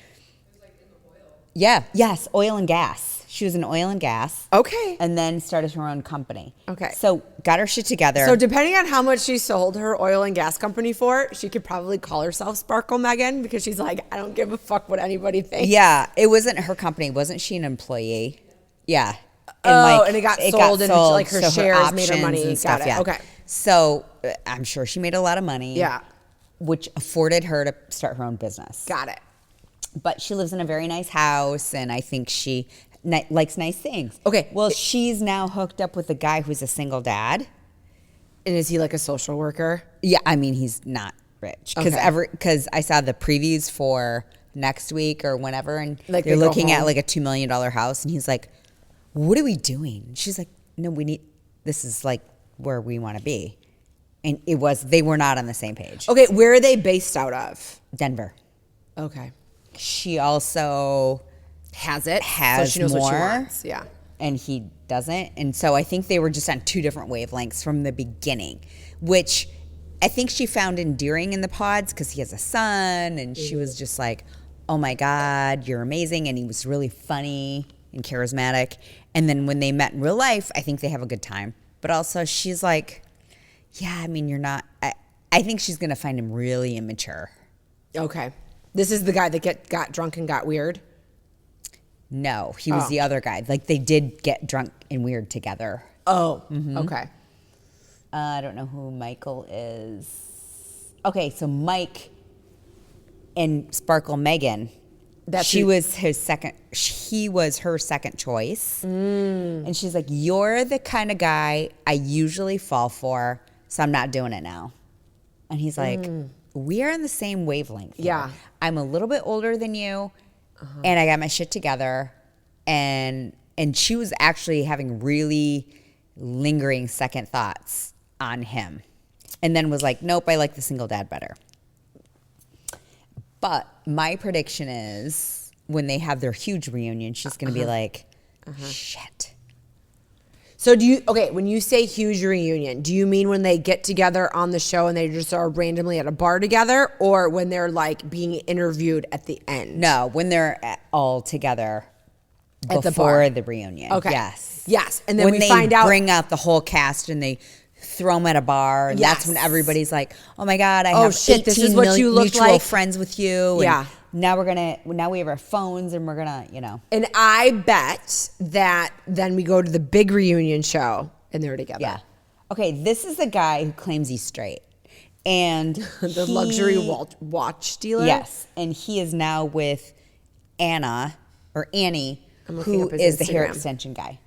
Yeah. Yes. Oil and gas. She was in oil and gas. Okay. And then started her own company. Okay. So got her shit together. So depending on how much she sold her oil and gas company for, she could probably call herself Sparkle Megan because she's like, I don't give a fuck what anybody thinks. yeah, it wasn't her company. Wasn't she an employee? Yeah. And it got sold and like her so shares made her options money. and Got stuff, it. yeah. Okay. So I'm sure she made a lot of money. Yeah. Which afforded her to start her own business. Got it. But she lives in a very nice house, and I think she likes nice things. Okay. Well, she's now hooked up with a guy who's a single dad. And is he like a social worker? Yeah, I mean, he's not rich Okay. because I saw the previews for next week or whenever, and Like they're they go looking at home? like a $2 million house, and he's like, "What are we doing?" She's like, "No, this is like where we want to be," and they were not on the same page. Okay, where are they based out of? Denver. Okay. She also Has it? has so she knows more, what she wants. Yeah. and he doesn't. And so I think they were just on two different wavelengths from the beginning, which I think she found endearing in the pods because he has a son, and she was just like, oh my God, you're amazing. And he was really funny and charismatic. And then when they met in real life, I think they have a good time. But also she's like, yeah, I mean, you're not, I think she's going to find him really immature. Okay. This is the guy that got drunk and got weird? No, he was the other guy. Like, they did get drunk and weird together. Oh, okay. I don't know who Michael is. Okay, so Mike and Sparkle Megan. He was her second choice. And she's like, you're the kind of guy I usually fall for, so I'm not doing it now. And he's like, we are on the same wavelength here. Yeah. I'm a little bit older than you, and I got my shit together, and she was actually having really lingering second thoughts on him, and then was like, nope, I like the single dad better. But my prediction is when they have their huge reunion, she's going to be like, shit. So when you say huge reunion, do you mean when they get together on the show and they just are randomly at a bar together, or when they're like being interviewed at the end? No, when they're all together At the before bar. the reunion. Okay. Yes. Yes. And then when we they find out. bring out the whole cast and they throw them at a bar, and that's when Yes. everyth's like, "Oh my God, I Oh, have shit, 18 this is what you look mutual like. friends with you." And Yeah. now we have our phones and we're gonna, And I bet that then we go to the big reunion show and they're together. yeah. Okay, this is the guy who claims he's straight, and The luxury watch dealer. Yes, and he is now with Annie, I'm looking who up his is the hair Instagram. extension guy.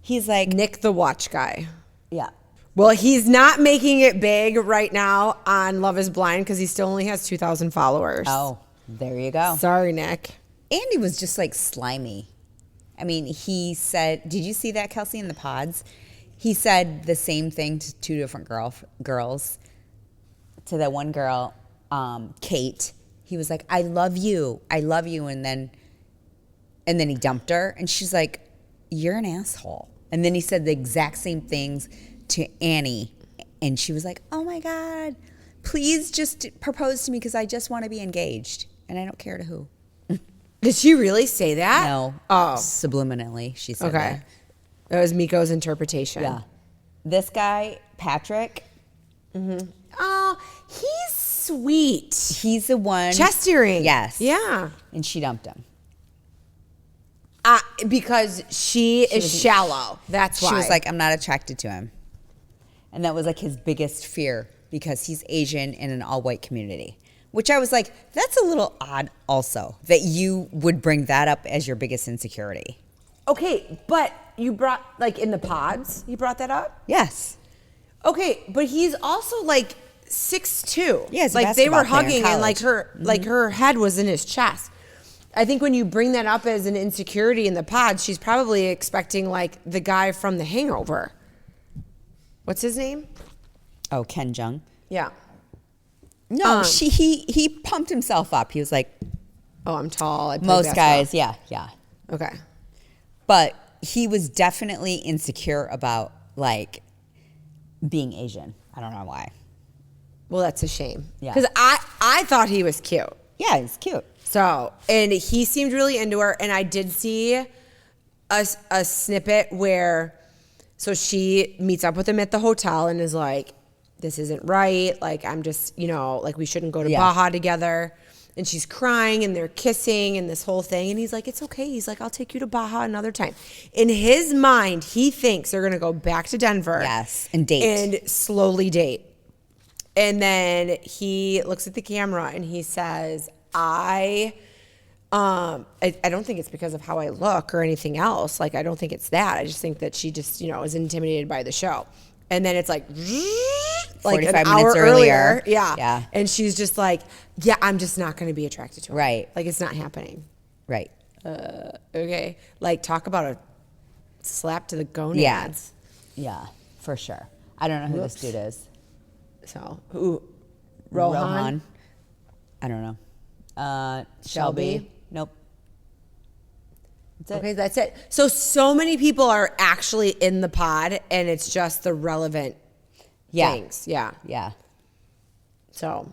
He's like, Nick the watch guy. yeah. Well, he's not making it big right now on Love is Blind because he still only has 2,000 followers. Oh, there you go. Sorry, Nick. Andy was just like slimy. I mean, he said, did you see that, Kelsey, in the pods? He said the same thing to two different girls. To that one girl, Kate, he was like, I love you. And then he dumped her. And she's like, you're an asshole. And then he said the exact same things to Annie. And she was like, oh my God, please just propose to me because I just want to be engaged. And I don't care to who. Did she really say that? No. Oh, Subliminally, she said okay. that. That was Miko's interpretation. Yeah. This guy, Patrick, Oh, he's sweet. he's the one. Chest earring. Yes. Yeah. And she dumped him. Because she is shallow. That's why. She was like, I'm not attracted to him. And that was like his biggest fear because he's Asian in an all-white community. Which I was like, that's a little odd also, that you would bring that up as your biggest insecurity. Okay, but you brought, like, in the pods, you brought that up? Yes. Okay, but he's also, like, 6'2". Yeah, he's a like, they were basketball player in hugging and, like, college. her head was in his chest. I think when you bring that up as an insecurity in the pods, she's probably expecting, like, the guy from The Hangover. What's his name? Oh, Ken Jeong. Yeah. No, he pumped himself up. He was like, Oh, I'm tall. I play most basketball. guys, yeah. Okay. But he was definitely insecure about like being Asian. I don't know why. Well, that's a shame. Yeah. Because I thought he was cute. Yeah, he's cute. So, and he seemed really into her. And I did see a snippet where, so she meets up with him at the hotel and is like, this isn't right. Like, I'm just, like we shouldn't go to Yeah. Baja together. And she's crying and they're kissing and this whole thing. And he's like, it's okay. He's like, I'll take you to Baja another time. In his mind, he thinks they're going to go back to Denver. Yes, and date. And slowly date. And then he looks at the camera and he says, I don't think it's because of how I look or anything else. Like, I don't think it's that. I just think that she just, is intimidated by the show. And then it's like 45 an hour minutes earlier. Yeah. Yeah. And she's just like, yeah, I'm just not going to be attracted to him. Right. Like, it's not happening. Right. Okay. Like, talk about a slap to the gonads. Yeah, for sure. I don't know who this dude is. So, who? Rohan? I don't know. Shelby? Nope. That's it. Okay, that's it. So many people are actually in the pod, and it's just the relevant things. Yeah. Yeah. So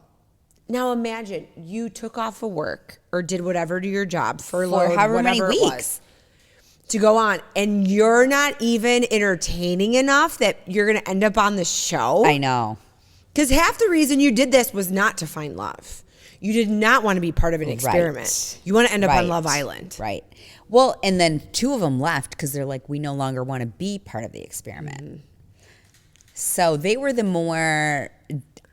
now imagine you took off of work or did whatever to your job for however many whatever it weeks. was, to go on, and you're not even entertaining enough that you're going to end up on the show. I know. Because half the reason you did this was not to find love. You did not want to be part of an experiment. Right. You want to end up on Right. Love Island. Right. Well, and then two of them left because they're like, we no longer want to be part of the experiment. So they were the more,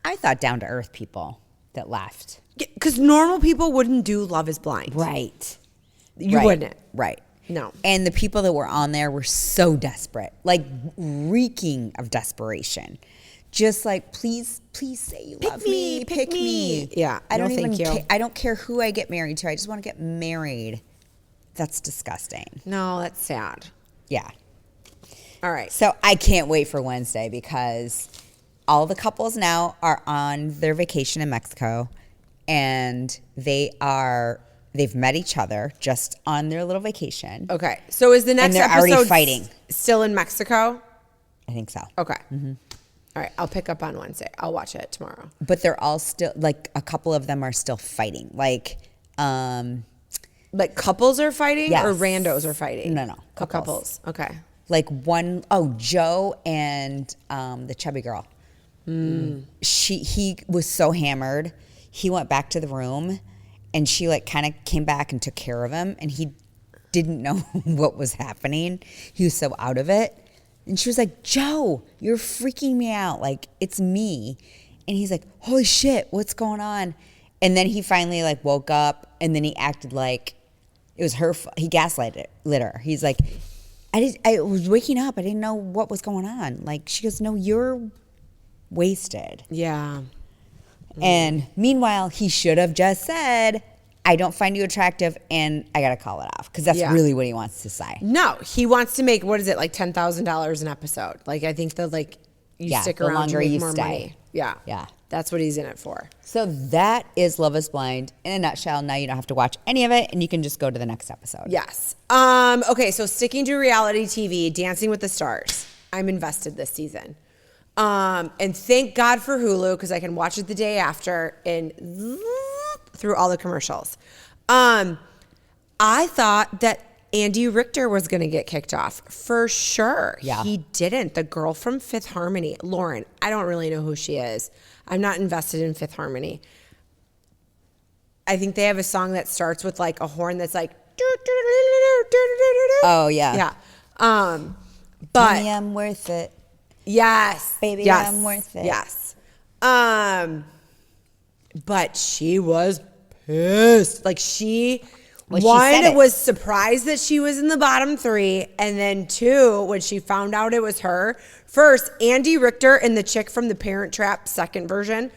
I thought, down to earth people that left. Because normal people wouldn't do Love is Blind. Right. You wouldn't. Right. No. And the people that were on there were so desperate, like reeking of desperation just like, please say you love me. Pick me. Yeah, I don't no, even thank you. I don't care who I get married to. I just want to get married. That's disgusting. No, that's sad. Yeah. All right. So I can't wait for Wednesday because all the couples now are on their vacation in Mexico, and they've met each other just on their little vacation. Okay. So is the next they're episode already fighting. Still in Mexico? I think so. Okay. All right. I'll pick up on Wednesday. I'll watch it tomorrow. But they're all still, like, a couple of them are still fighting. Like couples are fighting Yes. or randos are fighting? No, Oh, couples. Okay. like Joe and the chubby girl. He was so hammered. He went back to the room, and she like kind of came back and took care of him, and he didn't know what was happening. He was so out of it. And she was like, Joe, you're freaking me out. Like, it's me. And he's like, holy shit, what's going on? And then he finally like woke up, and then he acted like it was her. He gaslighted her. He's like, I was waking up. I didn't know what was going on. Like, she goes, no, you're wasted. Yeah. And meanwhile, he should have just said, I don't find you attractive, and I got to call it off. Because that's Yeah. really what he wants to say. No, he wants to make, what is it, like $10,000 an episode? Like, I think that, like, you Yeah, stick the around to longer make you more stay. money. Yeah. Yeah. That's what he's in it for. So that is Love is Blind in a nutshell. Now you don't have to watch any of it, and you can just go to the next episode. Yes. Okay, so sticking to reality TV, Dancing with the Stars. I'm invested this season. And thank God for Hulu, because I can watch it the day after and through all the commercials. I thought that Andy Richter was going to get kicked off for sure. Yeah. He didn't. The girl from Fifth Harmony, Lauren, I don't really know who she is. I'm not invested in Fifth Harmony. I think they have a song that starts with like a horn that's like. Oh, yeah. Yeah. Tell But me I'm worth it. yes, Baby, yes, I'm worth it. Yes. But she was pissed. Like she, Well, she said one it. was surprised that she was in the bottom three, and then two, when she found out it was her. First, Andy Richter and the chick from The Parent Trap second version,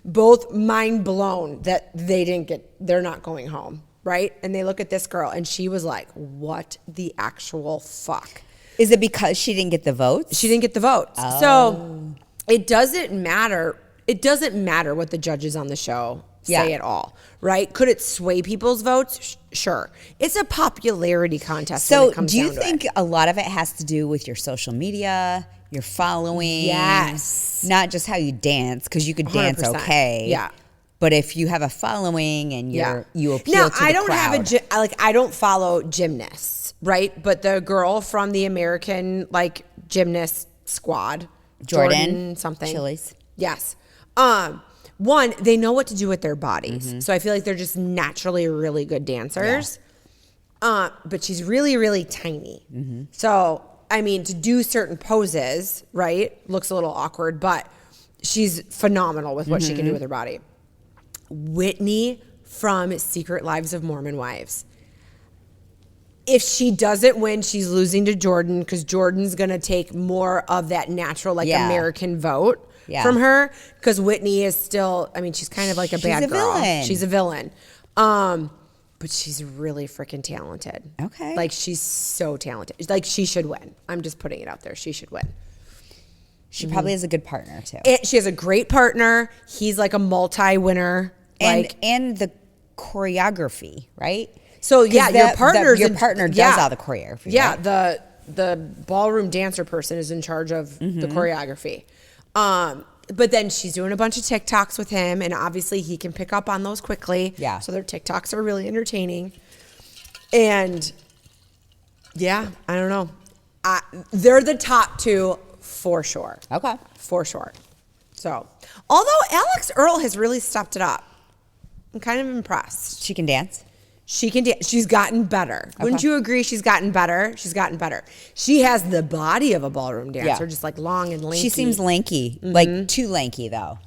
both mind blown that they're not going home, right? And they look at this girl, and she was like, "What the actual fuck?" Is it because she didn't get the votes? She didn't get the votes. So it doesn't matter. It doesn't matter what the judges on the show say at all, right? Could it sway people's votes? Sure. It's a popularity contest. when So it comes do you down to think it. a lot of it has to do with your social media, your following? Yes. Not just how you dance, because you could dance 100%. okay. Yeah. But if you have a following and you appeal Now, to the I don't crowd. have I don't follow gymnasts, right? But the girl from the American like gymnast squad, Jordan something. Chili's. Yes. One, they know what to do with their bodies. Mm-hmm. So I feel like they're just naturally really good dancers. But she's really, really tiny. Mm-hmm. So, I mean, to do certain poses, right, looks a little awkward, but she's phenomenal with what she Mm-hmm. can do with her body. Whitney from Secret Lives of Mormon Wives. If she doesn't win, she's losing to Jordan because Jordan's going to take more of that natural, like, Yeah. American vote from her. Because Whitney is still, I mean, she's kind of like a She's bad a girl. villain. She's a villain. But she's really freaking talented. Okay. Like, she's so talented. Like, she should win. I'm just putting it out there. She should win. She probably has a good partner too. And she has a great partner. He's like a multi-winner. And the choreography, right? So yeah, 'Cause your partner does all the choreography. Yeah, right? the ballroom dancer person is in charge of the Mm-hmm. choreography. But then she's doing a bunch of TikToks with him, and obviously he can pick up on those quickly. Yeah. So their TikToks are really entertaining. And yeah, I don't know. They're the top two for sure. Okay. For sure. So, although Alex Earl has really stepped it up, I'm kind of impressed. She can dance. She can dance. She's gotten better. Wouldn't you agree? She's gotten better. She's gotten better. She has the body of a ballroom dancer, just like long and lanky. She seems lanky, like too lanky though.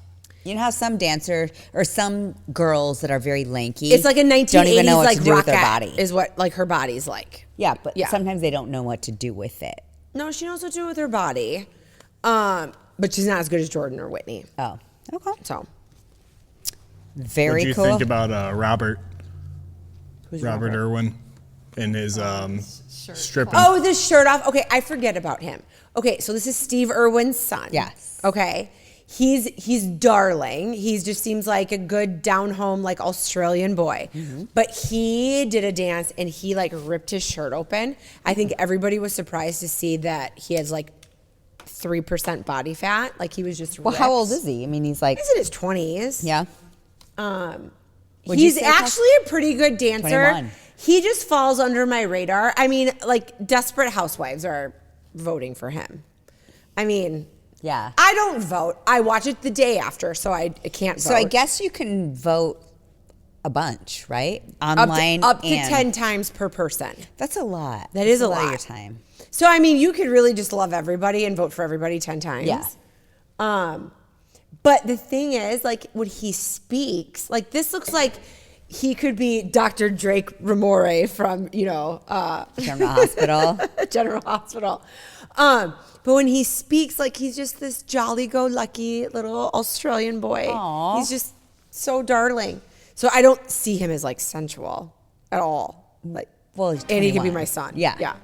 You know how some dancers or some girls that are very lanky. It's like a 1980s don't even know what like to do with their rockette body. is what like her body's like. Yeah, but Yeah. sometimes they don't know what to do with it. No, she knows what to do with her body. But she's not as good as Jordan or Whitney. Oh, okay. So Very What do you cool. think about Robert? who's Robert Irwin and his stripping. Oh, the shirt off. Okay, I forget about him. Okay, so this is Steve Irwin's son. Yes. Okay. He's darling. He just seems like a good down home like Australian boy. But he did a dance and he like ripped his shirt open. I think everybody was surprised to see that he has like 3% body fat. Like he was just Well, ripped. how old is he? I mean, he's like, He's in his 20s. yeah. Would you He's say actually a pretty good dancer. 21. He just falls under my radar. I mean, like Desperate Housewives are voting for him. I mean, Yeah. I don't vote. I watch it the day after, so I can't vote. So I guess you can vote a bunch, right? Online. up to and 10 times per person. That's a lot. That is That's a lot of your time. So I mean, you could really just love everybody and vote for everybody 10 times. Yeah. But the thing is, like when he speaks, like this looks like he could be Dr. Drake Ramore from, General Hospital. General Hospital. But when he speaks, like he's just this jolly-go-lucky little Australian boy. Aw. He's just so darling. So I don't see him as like sensual at all. Like, Well, he's and he could be 21. my son. Yeah. Yeah.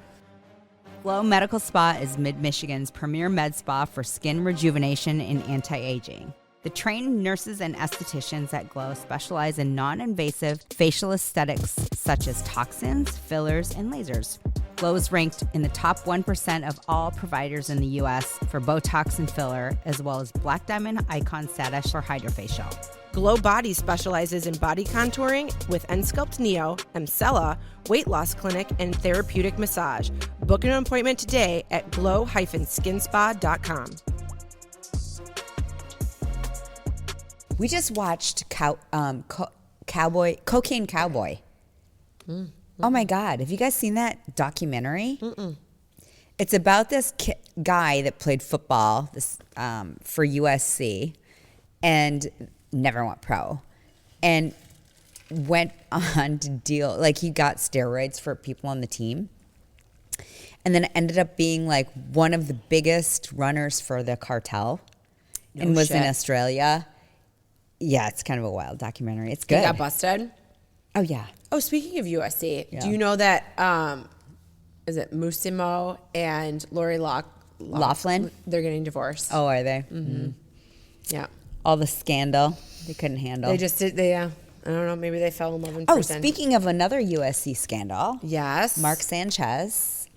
Glow Medical Spa is Mid-Michigan's premier med spa for skin rejuvenation and anti-aging. The trained nurses and estheticians at Glow specialize in non-invasive facial aesthetics such as toxins, fillers, and lasers. Glow is ranked in the top 1% of all providers in the U.S. for Botox and filler, as well as Black Diamond Icon status for Hydrofacial. Glow Body specializes in body contouring with Ensculpt Neo, Emcella, weight loss clinic, and therapeutic massage. Book an appointment today at glow-skinspa.com. We just watched Cocaine Cowboy. Oh my God. Have you guys seen that documentary? It's about this guy that played football for USC and never went pro and went on to deal, like he got steroids for people on the team and then ended up being like one of the biggest runners for the cartel and was in shit. Australia. Yeah, it's kind of a wild documentary. It's He good. got busted. Oh, yeah. Oh, speaking of USC, Yeah. do you know that, is it Musimo and Lori Loughlin? They're getting divorced. Oh, are they? Yeah. All the scandal they couldn't handle. They just did, I don't know, maybe they fell in love in Oh, person. speaking of another USC scandal, Yes. Mark Sanchez,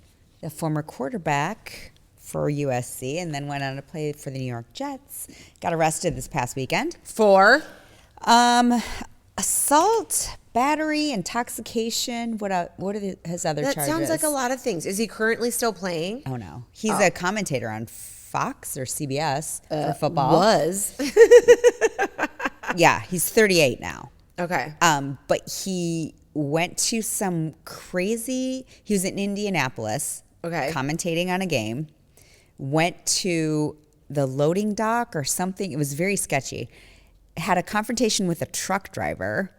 the former quarterback for USC and then went on to play for the New York Jets, got arrested this past weekend. For? Assault, battery, intoxication. What are his other That charges? sounds like a lot of things. Is he currently still playing? Oh, no. He's a commentator on Fox or CBS for football. Was. Yeah, he's 38 now. Okay. But he went to some crazy, he was in Indianapolis, Okay. commentating on a game, went to the loading dock or something. It was very sketchy. Had a confrontation with a truck driver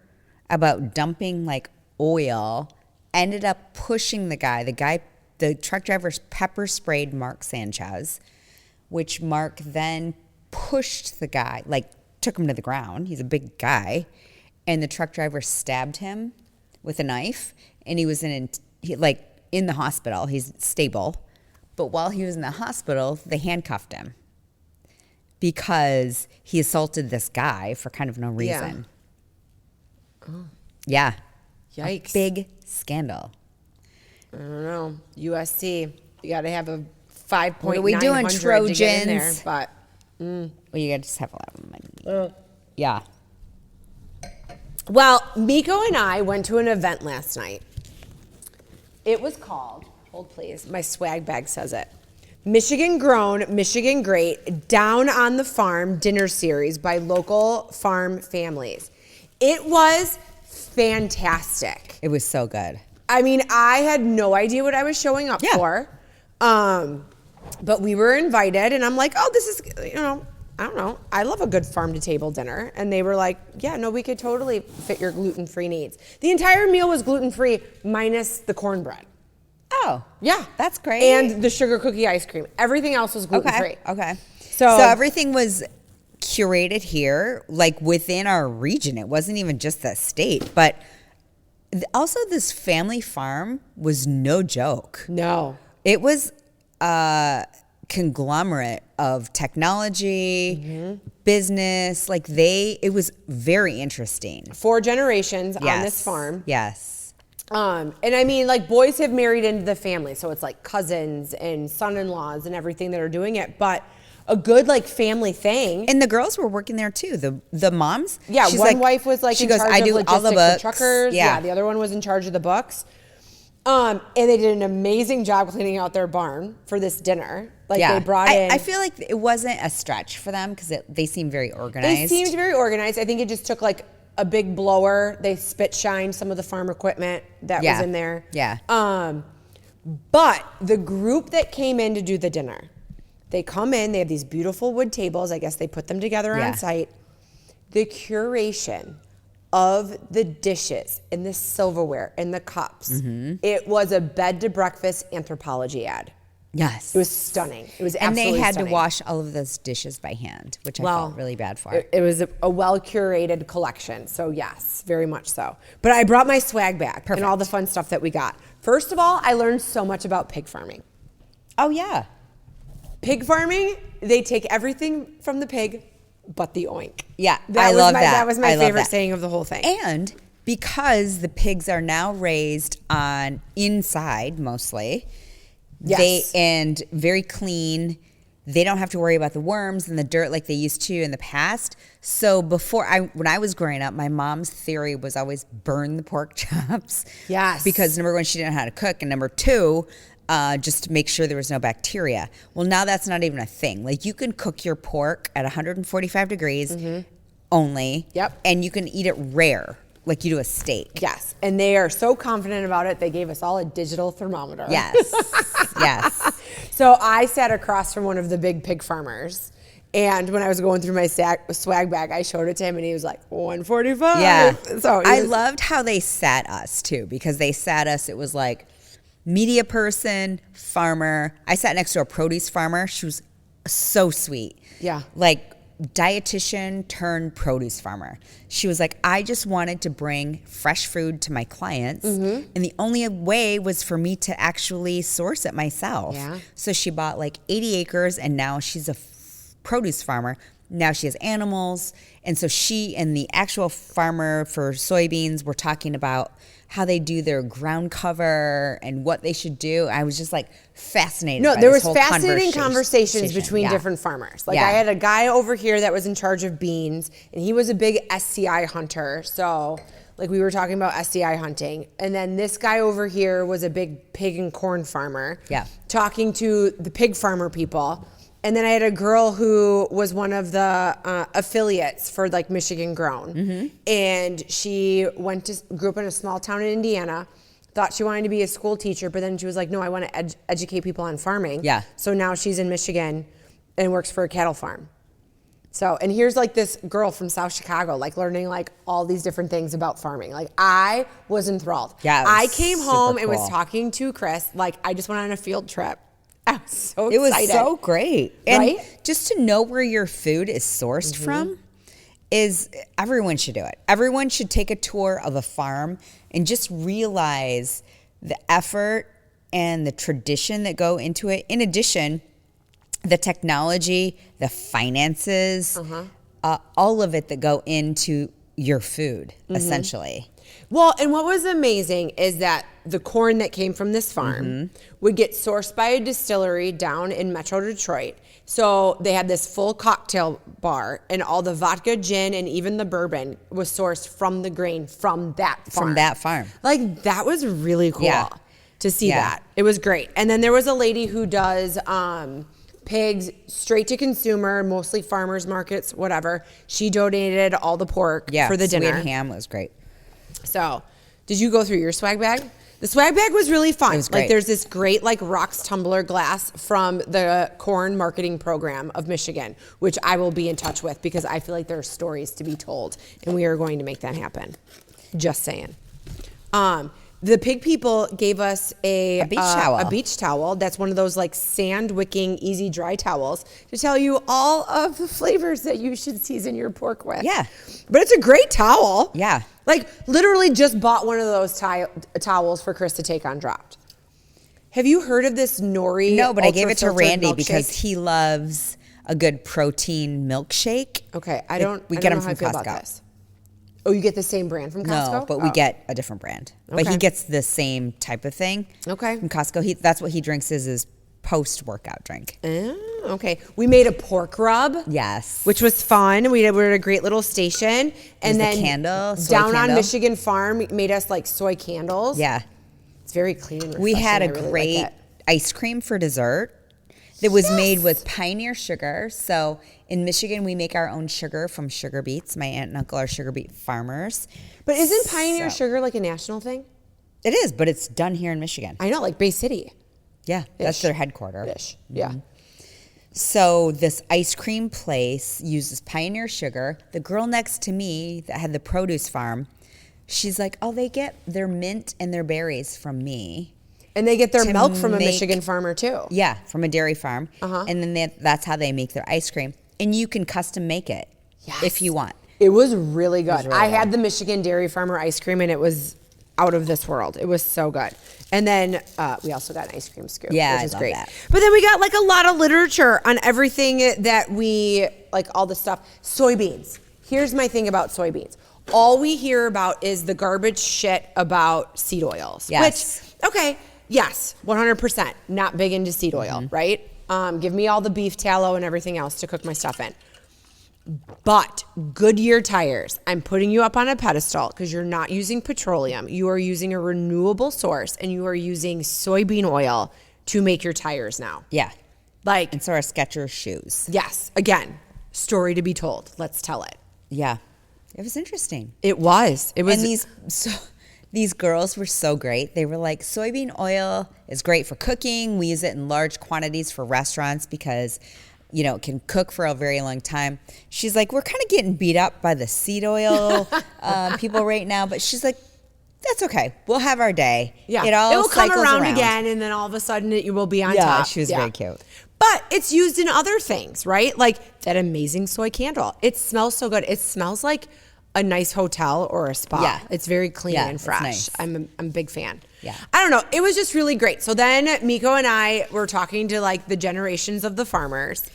about dumping like oil, ended up pushing the guy. The truck driver pepper sprayed Mark Sanchez, which Mark then pushed the guy, like took him to the ground. He's a big guy. And the truck driver stabbed him with a knife. And he was in the hospital. He's stable. But while he was in the hospital, they handcuffed him because he assaulted this guy for kind of no reason. Yeah. Yikes. A big scandal. I don't know. USC. You got to have a 5.9 What are we doing, to get in there, Trojans? but Well, you got to just have a lot of money. Yeah. well, Meko and I went to an event last night. It was called, hold please, my swag bag says it. Michigan Grown, Michigan Great, Down on the Farm Dinner Series by local farm families. It was fantastic. It was so good. I mean, I had no idea what I was showing up Yeah. for. But we were invited, and I'm like, oh, this is, I don't know. I love a good farm-to-table dinner. And they were like, yeah, no, we could totally fit your gluten-free needs. The entire meal was gluten-free minus the cornbread. Oh. Yeah. That's great. And the sugar cookie ice cream. Everything else was gluten-free. Okay. So everything was curated here, like within our region. It wasn't even just the state, but also this family farm was no joke. No. It was a conglomerate of technology, business. Like it was very interesting. 4 generations on this farm. Yes. And I mean, like, boys have married into the family, so it's like cousins and son-in-laws and everything that are doing it, but a good like family thing. And the girls were working there too. The moms. Yeah, she's one wife was like she in goes, charge I of do logistics all the books. for truckers. Yeah, the other one was in charge of the books. And they did an amazing job cleaning out their barn for this dinner. Like they brought in. I feel like it wasn't a stretch for them because they seemed very organized. They seemed very organized. I think it just took like a big blower. They spit shined some of the farm equipment that was in there. Yeah. But the group that came in to do the dinner, they come in, they have these beautiful wood tables. I guess they put them together on site. The curation of the dishes and the silverware and the cups. It was a bed to breakfast anthropology ad. Yes. It was stunning. It was and absolutely they had stunning. to wash all of those dishes by hand, which I felt really bad for. It was a well-curated collection. So yes, very much so. But I brought my swag bag and all the fun stuff that we got. First of all, I learned so much about pig farming. Oh, yeah. Pig farming, they take everything from the pig but the oink. Yeah, I love that. That was my favorite saying of the whole thing. And because the pigs are now raised on inside mostly, and very clean, they don't have to worry about the worms and the dirt like they used to in the past. So when I was growing up, my mom's theory was always burn the pork chops. Yes. Because number one, she didn't know how to cook, and number two, just to make sure there was no bacteria. Well, now that's not even a thing. Like, you can cook your pork at 145 degrees only. Yep. And you can eat it rare, like you do a steak. Yes. And they are so confident about it, they gave us all a digital thermometer. Yes. Yes. So I sat across from one of the big pig farmers. And when I was going through my swag bag, I showed it to him, and he was like, 145. Yeah. So I loved how they sat us, too, because they sat us, it was like, media person, farmer. I sat next to a produce farmer. She was so sweet. Yeah. Like, dietitian turned produce farmer. She was like, I just wanted to bring fresh food to my clients, and the only way was for me to actually source it myself. Yeah. So she bought like 80 acres, and now she's a produce farmer. Now she has animals, and so she and the actual farmer for soybeans were talking about how they do their ground cover and what they should do. I was just like fascinated. No, by there this was whole fascinating conversations between different farmers. Like, I had a guy over here that was in charge of beans, and he was a big SCI hunter. So, like, we were talking about SCI hunting. And then this guy over here was a big pig and corn farmer. Yeah. Talking to the pig farmer people. And then I had a girl who was one of the affiliates for like Michigan Grown. And she grew up in a small town in Indiana, thought she wanted to be a school teacher, but then she was like, no, I want to educate people on farming. Yeah. So now she's in Michigan and works for a cattle farm. So, and here's like this girl from South Chicago, like learning like all these different things about farming. Like, I was enthralled. Yeah, it was I came home super and was cool. talking to Chris, like I just went on a field trip. I was so excited. It was so great. And Right? just to know where your food is sourced from everyone should do it. Everyone should take a tour of a farm and just realize the effort and the tradition that go into it. In addition, the technology, the finances, all of it that go into your food, essentially. Well, and what was amazing is that the corn that came from this farm would get sourced by a distillery down in Metro Detroit. So they had this full cocktail bar, and all the vodka, gin, and even the bourbon was sourced from the grain from that farm. From that farm. Like, that was really cool to see Yeah. that. It was great. And then there was a lady who does pigs straight to consumer, mostly farmers markets, whatever. She donated all the pork for the dinner. Sweet ham was great. So, did you go through your swag bag? The swag bag was really fun. It was Like, great. there's this great like rocks tumbler glass from the corn marketing program of Michigan, which I will be in touch with because I feel like there are stories to be told, and we are going to make that happen. Just saying. The pig people gave us a beach towel. A beach towel. That's one of those like sand wicking, easy dry towels to tell you all of the flavors that you should season your pork with. Yeah. But it's a great towel. Yeah. Like literally just bought one of those towels for Chris to take on Dropped. Have you heard of this nori? No, but I gave it to ultra-filtered Randy milkshake? because he loves a good protein milkshake. Okay, We I get don't them know how I from feel about Costco. this. Oh, you get the same brand from Costco? No, but we get a different brand. But Okay. he gets the same type of thing. Okay. From Costco. That's what he drinks is his post-workout drink. Oh, okay. We made a pork rub. Yes. Which was fun. We were at a great little station. And the then candle, soy down on candle. Michigan Farm made us like soy candles. Yeah. It's very clean and refreshing. We had I a really like great it. ice cream for dessert that was made with Pioneer sugar. So in Michigan, we make our own sugar from sugar beets. My aunt and uncle are sugar beet farmers. But isn't Pioneer So- Sugar like a national thing? It is, but it's done here in Michigan. I know, like Bay City. Yeah, that's Ish. their headquarters. Ish. Yeah. So this ice cream place uses Pioneer sugar. The girl next to me that had the produce farm, she's like, oh, they get their mint and their berries from me. And they get their To milk from a make- Michigan farmer too. Yeah, from a dairy farm. Uh-huh. And then that's how they make their ice cream. And you can custom make it if you want. It was really good. really I good. had the Michigan Dairy Farmer ice cream and it was out of this world. It was so good. And then we also got an ice cream scoop, Yeah, which I is love great. that. But then we got like a lot of literature on everything that we, like all the stuff. Soybeans. Here's my thing about soybeans. All we hear about is the garbage shit about seed oils. Yes. Which, okay, yes, 100%. Not big into seed oil, right? Give me all the beef tallow and everything else to cook my stuff in. But Goodyear tires, I'm putting you up on a pedestal because you're not using petroleum. You are using a renewable source and you are using soybean oil to make your tires now. Yeah. Like, And so are Skechers shoes. yes, again, story to be told. Let's tell it. Yeah. It was interesting. It was. And these girls were so great. They were like, soybean oil is great for cooking. We use it in large quantities for restaurants because, you know, it can cook for a very long time. She's like, we're kind of getting beat up by the seed oil people right now. But she's like, that's okay. We'll have our day. Yeah. It all will come cycles around again and then all of a sudden it will be on top. Yeah, she was very cute. But it's used in other things, right? Like that amazing soy candle. It smells so good. It smells like a nice hotel or a spa. Yeah. It's very clean Yeah, and it's fresh. nice. I'm a big fan. Yeah. I don't know. It was just really great. So then Meko and I were talking to like the generations of the farmers.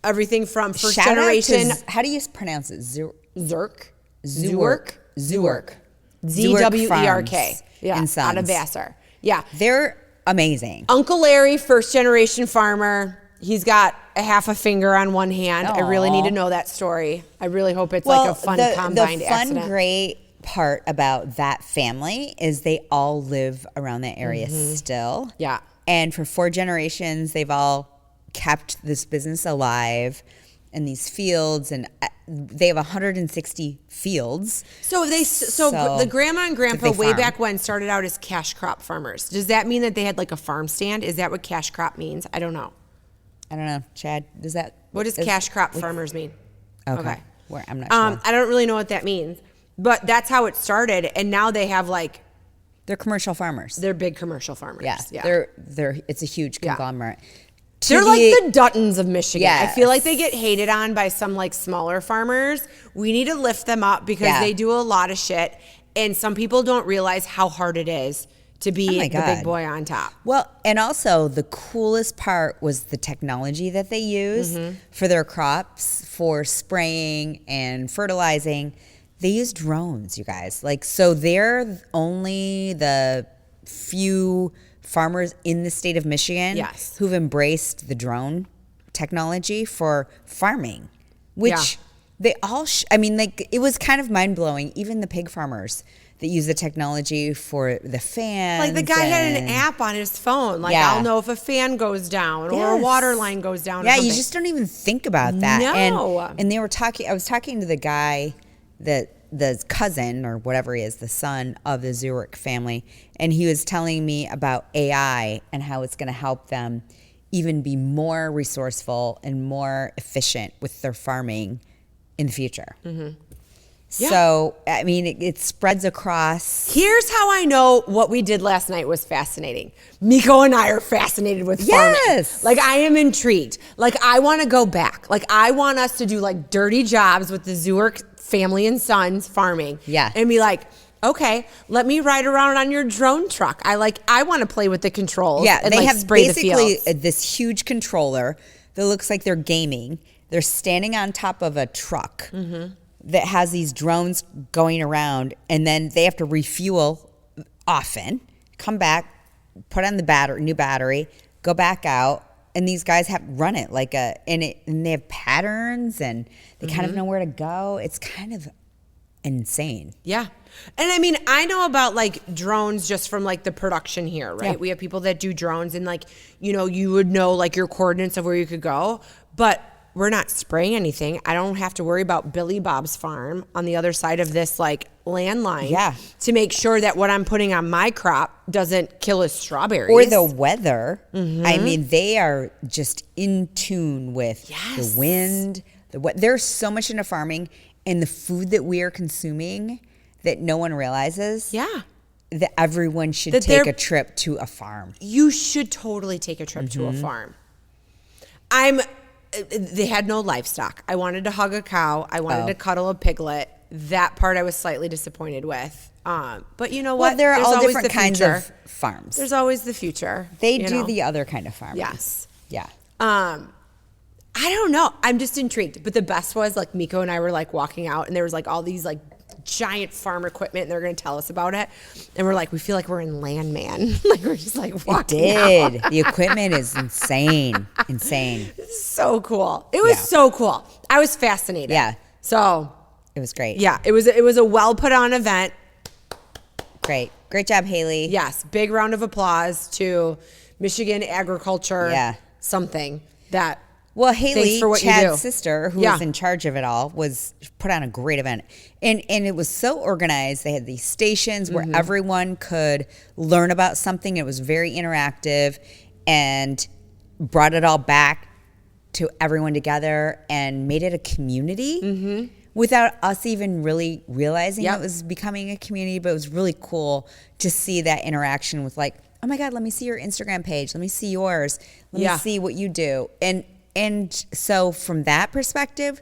Everything from first Shout out to generation. how do you pronounce it? Zurk. Zurk. ZWERK. Farms Yeah. and Out of Sons. Vassar. Yeah. They're amazing. Uncle Larry, first generation farmer. He's got a half a finger on one hand. I really need to know that story. I really hope it's like a fun combined the fun, accident. great part about that family is they all live around that area still. Yeah. And for 4 generations, they've all kept this business alive in these fields, and they have 160 fields. So the grandma and grandpa they way farm. back when started out as cash crop farmers. Does that mean that they had like a farm stand? Is that what cash crop means? I don't know. I don't know, Chad. Does that? What does cash crop farmers mean? Okay. I'm not sure. I don't really know what that means, but that's how it started. And now they have like, They're commercial farmers. they're big commercial farmers. Yeah. They're. It's a huge Yeah. conglomerate. They're like the Duttons of Michigan. I feel like Yes. they get hated on by some like smaller farmers. We need to lift them up because Yeah. they do a lot of shit. And some people don't realize how hard it is to be Oh my the big God. boy on top. Well, and also the coolest part was the technology that they use for their crops, for spraying and fertilizing. They use drones, you guys. Like, so they're only the few farmers in the state of Michigan Yes. who've embraced the drone technology for farming, which Yeah. they all, I mean, like, it was kind of mind blowing. Even the pig farmers that use the technology for the fans. Like the guy had an and- app on his phone. Like Yeah. I'll know if a fan goes down or a Yes. water line goes down. or Yeah, you something. just don't even think about that. No. And they were talking. I was talking to the guy that the cousin or whatever he is, the son of the Zurich family, and he was telling me about AI and how it's going to help them even be more resourceful and more efficient with their farming in the future. Yeah. So, I mean, it spreads across. Here's how I know what we did last night was fascinating. Meko and I are fascinated with farming. Yes. Like, I am intrigued. Like, I want to go back. Like, I want us to do, like, dirty jobs with the Zurich family and sons farming. Yeah. And be like, okay, let me ride around on your drone truck. I want to play with the controls. Yeah, and, they like, have spray the basically fields. this huge controller that looks like they're gaming. They're standing on top of a truck that has these drones going around, and then they have to refuel often, come back, put on the new battery, go back out, and these guys have run it and they have patterns, and they kind of know where to go. It's kind of insane. Yeah. And I mean, I know about like drones just from like the production here, right? Yeah. We have people that do drones and like, you would know like your coordinates of where you could go, but we're not spraying anything. I don't have to worry about Billy Bob's farm on the other side of this like landline to make sure that what I'm putting on my crop doesn't kill his strawberries. Or the weather. I mean, they are just in tune with the wind. There's so much into farming, and the food that we are consuming that no one realizes. Yeah. That everyone should That take they're- a trip to a farm. You should totally take a trip to a farm. They had no livestock. I wanted to hug a cow. I wanted to cuddle a piglet. That part I was slightly disappointed with. But you know what? Well, there are There's all always different the kinds future. of farms. There's always the future. They you do know? the other kind of farming. Yes. Yeah. I don't know. I'm just intrigued. But the best was like Meko and I were like walking out, and there was like all these like giant farm equipment, and they're going to tell us about it. And we're like, we feel like we're in Landman. Like we're just like It walking did. out. The equipment is insane. Insane. So cool. It was so cool. I was fascinated. Yeah. So It was great. yeah, it was a well put on event. Great. Great job, Haley. Yes, big round of applause to Michigan Agriculture. Yeah. Something that. Well, Haley, Thanks for what you do. Chad's sister, who Yeah. was in charge of it all, was put on a great event. And it was so organized. They had these stations where everyone could learn about something. It was very interactive and brought it all back to everyone together and made it a community without us even really realizing Yep. it was becoming a community. But it was really cool to see that interaction with like, oh my God, let me see your Instagram page. Let me see yours. Let Yeah. me see what you do. And so from that perspective,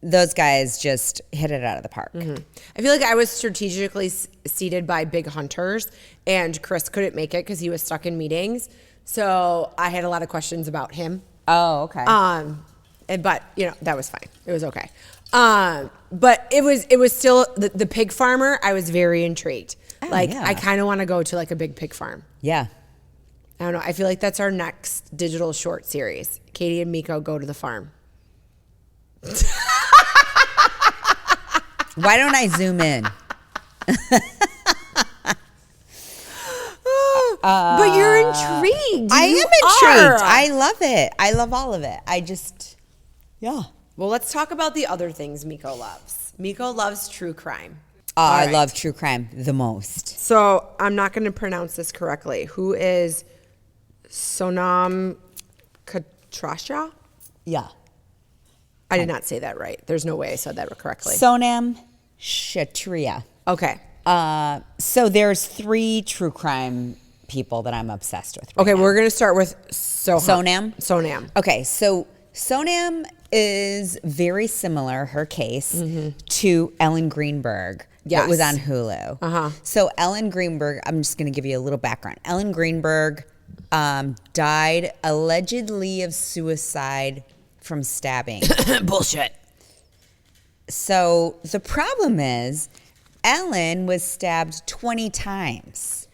those guys just hit it out of the park. I feel like I was strategically seated by big hunters, and Chris couldn't make it because he was stuck in meetings. So I had a lot of questions about him. Oh, okay. But that was fine. It was okay. But it was still the pig farmer. I was very intrigued. yeah. I kind of want to go to like a big pig farm. Yeah. I don't know. I feel like that's our next digital short series. Katie and Meko go to the farm. Why don't I zoom in? But you're intrigued. I You am intrigued. are. I love it. I love all of it. Yeah. Well, let's talk about the other things Meko loves. Meko loves true crime. I right. love true crime the most. So I'm not going to pronounce this correctly. Who is Sonam Kshatriya? Yeah. I did not say that right. There's no way I said that correctly. Sonam Kshatriya. Okay. So there's 3 true crime people that I'm obsessed with. Right Okay, now. we're going to start with Sonam. Sonam? Okay, so Sonam is very similar, her case, to Ellen Greenberg. Yes. That was on Hulu. So Ellen Greenberg, I'm just going to give you a little background. Ellen Greenberg died allegedly of suicide from stabbing. Bullshit. So the problem is Ellen was stabbed 20 times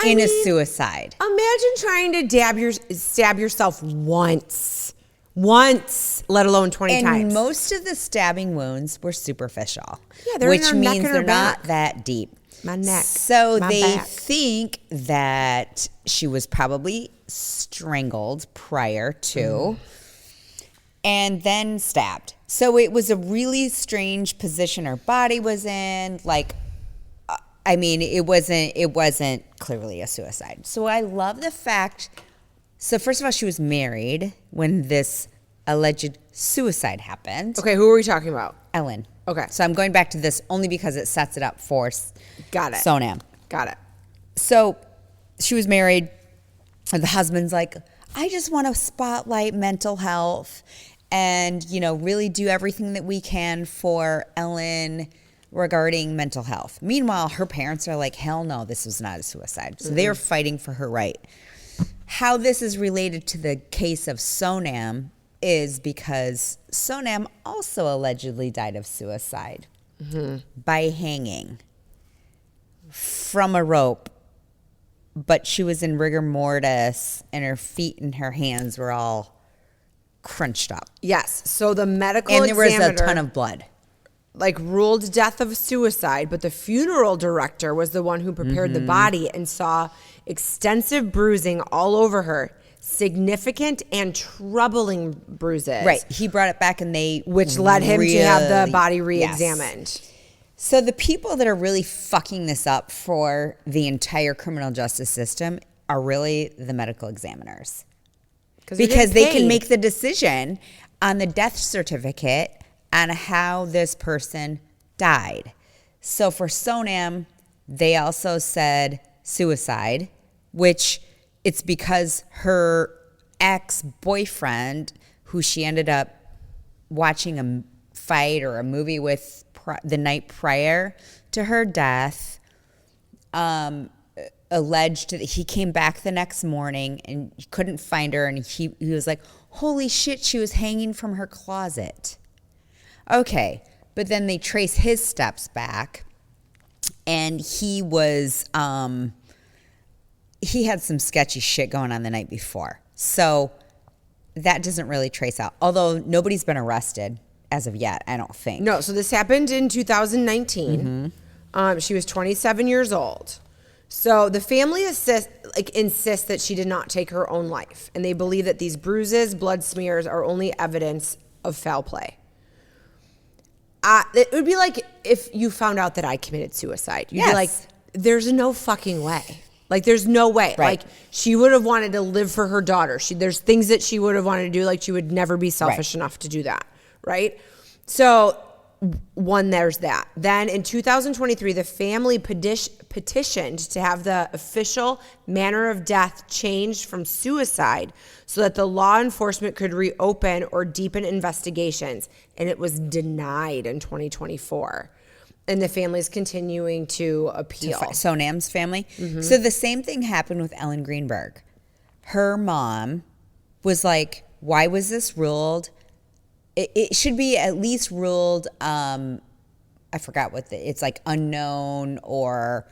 in a suicide. Imagine trying to stab yourself once, let alone 20 And times. most of the stabbing wounds were superficial. Yeah, they're in which her neck means and her they're not back. that deep. My neck, So my they back. think that she was probably strangled prior to and then stabbed. So it was a really strange position her body was in. Like, I mean, it wasn't clearly a suicide. So I love the fact. So first of all, she was married when this alleged suicide happened. Okay, who are we talking about? Ellen. Okay. So I'm going back to this only because it sets it up for Got it. Sonam. Got it. So she was married, and the husband's like, I just want to spotlight mental health and, you know, really do everything that we can for Ellen regarding mental health. Meanwhile, her parents are like, hell no, this was not a suicide. So they were fighting for her right. How this is related to the case of Sonam is because Sonam also allegedly died of suicide by hanging from a rope, but she was in rigor mortis and her feet and her hands were all crunched up. Yes. So the medical And there was examiner, a ton of blood. like, ruled death of suicide, but the funeral director was the one who prepared the body and saw extensive bruising all over her, significant and troubling bruises. Right. He brought it back and they Which led him to have the really- body Yes. re-examined. So the people that are really fucking this up for the entire criminal justice system are really the medical examiners. Because they can make the decision on the death certificate on how this person died. So for Sonam, they also said suicide, which it's because her ex-boyfriend, who she ended up watching a fight or a movie with the night prior to her death, alleged that he came back the next morning and he couldn't find her, and he was like, holy shit, she was hanging from her closet. Okay, but then they trace his steps back, and he was he had some sketchy shit going on the night before. So that doesn't really trace out, although nobody's been arrested as of yet, I don't think. No, so this happened in 2019. She was 27 years old. So the family insists that she did not take her own life, and they believe that these bruises, blood smears are only evidence of foul play. It would be like if you found out that I committed suicide. You'd be like, there's no fucking way. Like, there's no way. Right. Like, she would have wanted to live for her daughter. There's things that she would have wanted to do. Like, she would never be selfish enough to do that. Right? So, one, there's that. Then in 2023, the family petitioned to have the official manner of death changed from suicide so that the law enforcement could reopen or deepen investigations. And it was denied in 2024. And the family's continuing to appeal. Sonam's family. So the same thing happened with Ellen Greenberg. Her mom was like, why was this ruled? It should be at least ruled, I forgot what it's like, unknown, or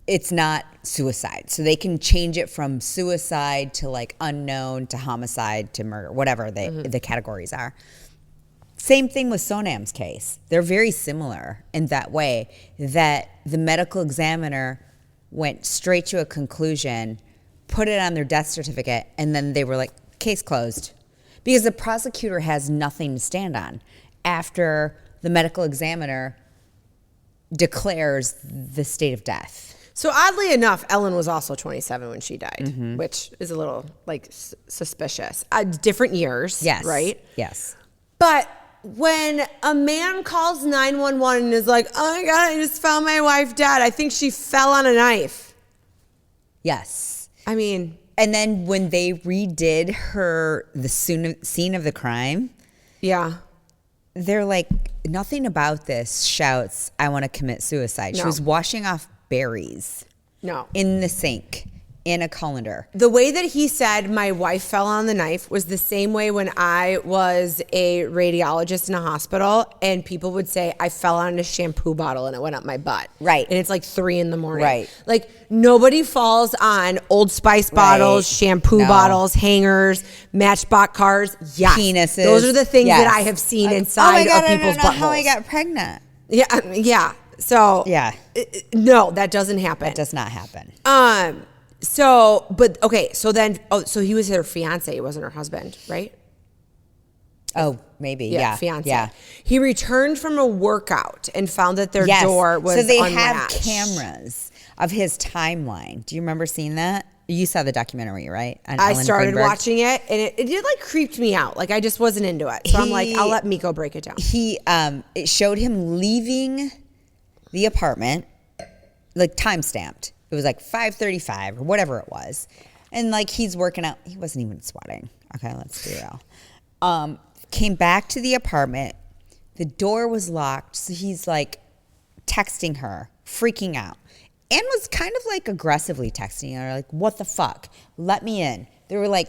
it's not suicide. So they can change it from suicide to like unknown to homicide to murder, whatever the categories are. Same thing with Sonam's case. They're very similar in that way, that the medical examiner went straight to a conclusion, put it on their death certificate, and then they were like, case closed. Because the prosecutor has nothing to stand on after the medical examiner declares the state of death. So oddly enough, Ellen was also 27 when she died, which is a little like suspicious. Different years, Yes. right? Yes. But when a man calls 911 and is like, oh my God, I just found my wife dead. I think she fell on a knife. Yes. I mean, And then when they redid the scene of the crime, yeah. they're like, nothing about this shouts, I want to commit suicide. She No. was washing off berries No. in the sink in a colander. The way that he said my wife fell on the knife was the same way when I was a radiologist in a hospital and people would say I fell on a shampoo bottle and it went up my butt. Right. And it's like 3 a.m. Right. Like nobody falls on Old Spice bottles, Right. shampoo No. bottles, hangers, Matchbox cars. Yes. Penises. Those are the things Yes. that I have seen Oh inside my God, of people's I don't know how I buttholes. got pregnant. Yeah. Yeah. So Yeah. No, that doesn't happen. That does not happen. So, but okay, so then, so he was her fiance, he wasn't her husband, right? Oh, maybe. Yeah. fiance. Yeah. He returned from a workout and found that their Yes. door was So they unlatched. have cameras of his timeline. Do you remember seeing that? You saw the documentary, right? On I Ellen started Greenberg. watching it, and it did like creeped me out. Like I just wasn't into it. So I'm like, I'll let Meko break it down. It showed him leaving the apartment, like time stamped. It was like 5:35 or whatever it was, and like he's working out. He wasn't even sweating. Okay, let's be real. Came back to the apartment. The door was locked, so he's like texting her, freaking out. And was kind of like aggressively texting her, like, what the fuck? Let me in. There were like,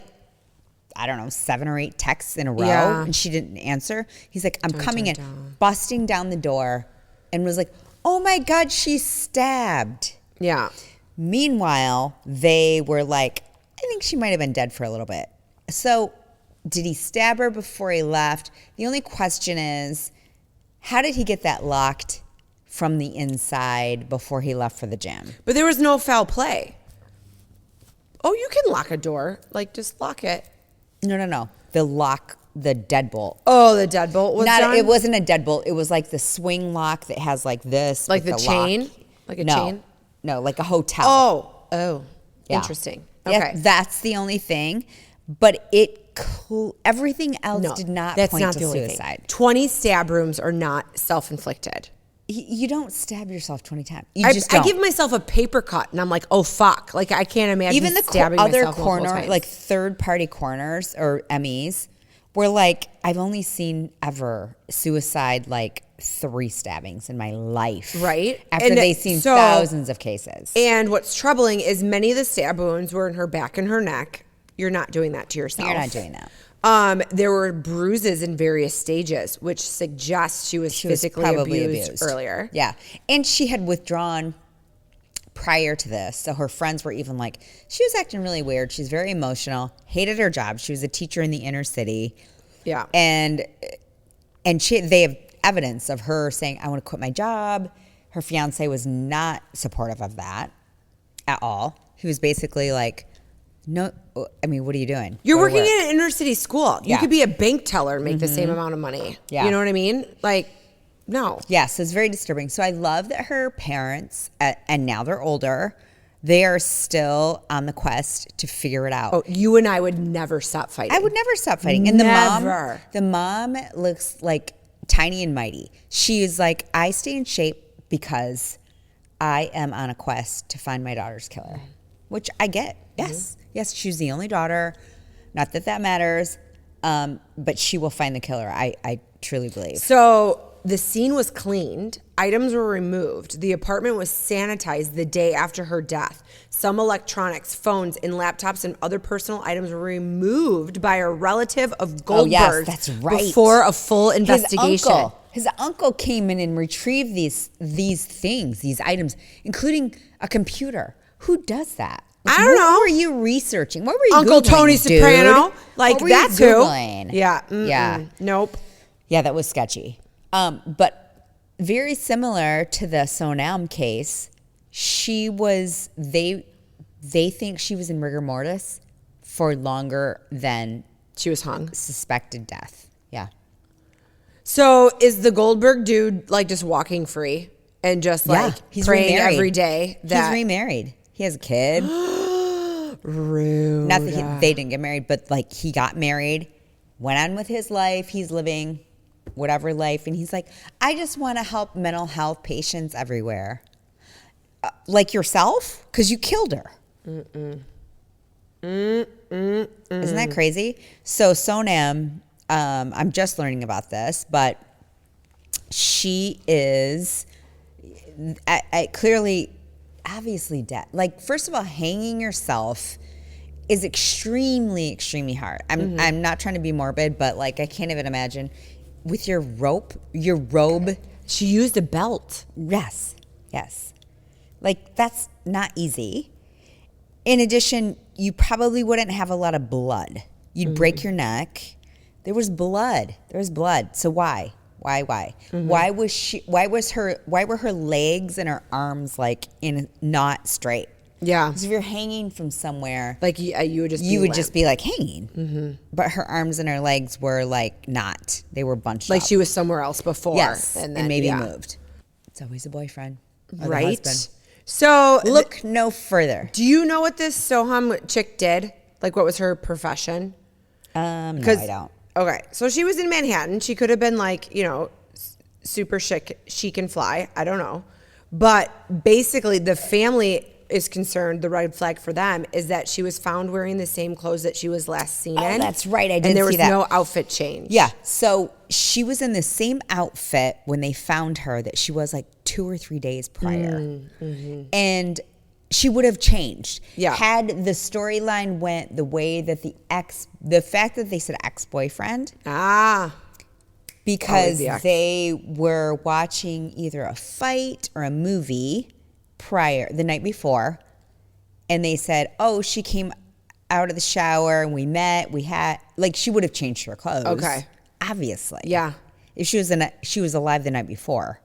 I don't know, 7 or 8 texts in a row, Yeah. and she didn't answer. He's like, I'm coming in, busting down the door, and was like, oh my God, she's stabbed. Yeah. Meanwhile, they were like, I think she might have been dead for a little bit. So did he stab her before he left? The only question is, how did he get that locked from the inside before he left for the gym? But there was no foul play. Oh, you can lock a door. Like, just lock it. No. The deadbolt. Oh, the deadbolt was done? It wasn't a deadbolt. It was like the swing lock that has like this. Like with the lock. chain? Like a No. chain? No, like a hotel. Oh. Yeah. Interesting. Yeah, Okay. that's the only thing. But everything else did not that's point not to the only suicide. thing. 20 stab wounds are not self-inflicted. You don't stab yourself 20 times. I give myself a paper cut, and I'm like, oh, fuck. Like, I can't imagine Even the stabbing other myself multiple corner, times. like third-party corners or MEs, were like, I've only seen ever suicide like 3 stabbings in my life. Right. After And they've seen so- thousands of cases. And what's troubling is many of the stab wounds were in her back and her neck. You're not doing that to yourself. You're not doing that. There were bruises in various stages, which suggests she was physically probably abused earlier. Yeah. And she had withdrawn prior to this. So her friends were even like, she was acting really weird. She's very emotional, hated her job. She was a teacher in the inner city. Yeah. And they have evidence of her saying, I want to quit my job. Her fiance was not supportive of that at all. He was basically like, no, I mean, what are you doing? You're Go to working work. in an inner city school. You Yeah. could be a bank teller and make the same amount of money. Yeah. You know what I mean? Like, no. Yes, it's very disturbing. So I love that her parents, and now they're older, they are still on the quest to figure it out. Oh, you and I would never stop fighting. I would never stop fighting. And Never. the mom looks like tiny and mighty. She is like, I stay in shape because I am on a quest to find my daughter's killer, which I get. Yes. Yes, she's the only daughter. Not that that matters, but she will find the killer. I truly believe. So the scene was cleaned. Items were removed. The apartment was sanitized the day after her death. Some electronics, phones, and laptops and other personal items were removed by a relative of Goldberg that's right. before a full investigation. His uncle came in and retrieved these things, these items, including a computer. Who does that? I don't know. What were you researching? What were you Uncle Googling, Tony dude? Soprano. Like, What were you that's who. Googling? Yeah. Yeah. Nope. Yeah, that was sketchy. But very similar to the Sonam case, she was, they think she was in rigor mortis for longer than She was hung. suspected death. Yeah. So is the Goldberg dude like just walking free and just like he's praying remarried. every day that He's remarried. He has a kid. Rude. Not that they didn't get married, but like he got married, went on with his life. He's living whatever life. And he's like, I just want to help mental health patients everywhere. Like yourself? Because you killed her. Isn't that crazy? So Sonam, I'm just learning about this, but she is clearly, obviously dead. Like, first of all, hanging yourself is extremely, extremely hard. I'm not trying to be morbid, but like, I can't even imagine with your rope, your robe. She used a belt. Yes. Like, that's not easy. In addition, you probably wouldn't have a lot of blood. You'd break your neck. There was blood. So why? Why were her legs and her arms like not straight? Yeah. Because if you're hanging from somewhere, Like you would just you be would limp. just be like hanging. But her arms and her legs were like not. They were bunched like up. she was somewhere else before. Yes, and and then maybe yeah. moved. It's always a boyfriend, or the Right? husband. So Look no further. do you know what this Soham chick did? Like, what was her profession? No, I don't. Okay, so she was in Manhattan. She could have been like, super chic and fly. I don't know. But basically, the family is concerned. The red flag for them is that she was found wearing the same clothes that she was last seen in. That's right. I did And there was see that. no outfit change. Yeah. So she was in the same outfit when they found her that she was like 2 or 3 days prior. And she would have changed. Yeah. Had the storyline went the way that the fact that they said ex-boyfriend, because the ex. they were watching either a fight or a movie the night before, and they said, oh, she came out of the shower and we met, she would have changed her clothes. Okay. Obviously. Yeah. If she was alive the night before.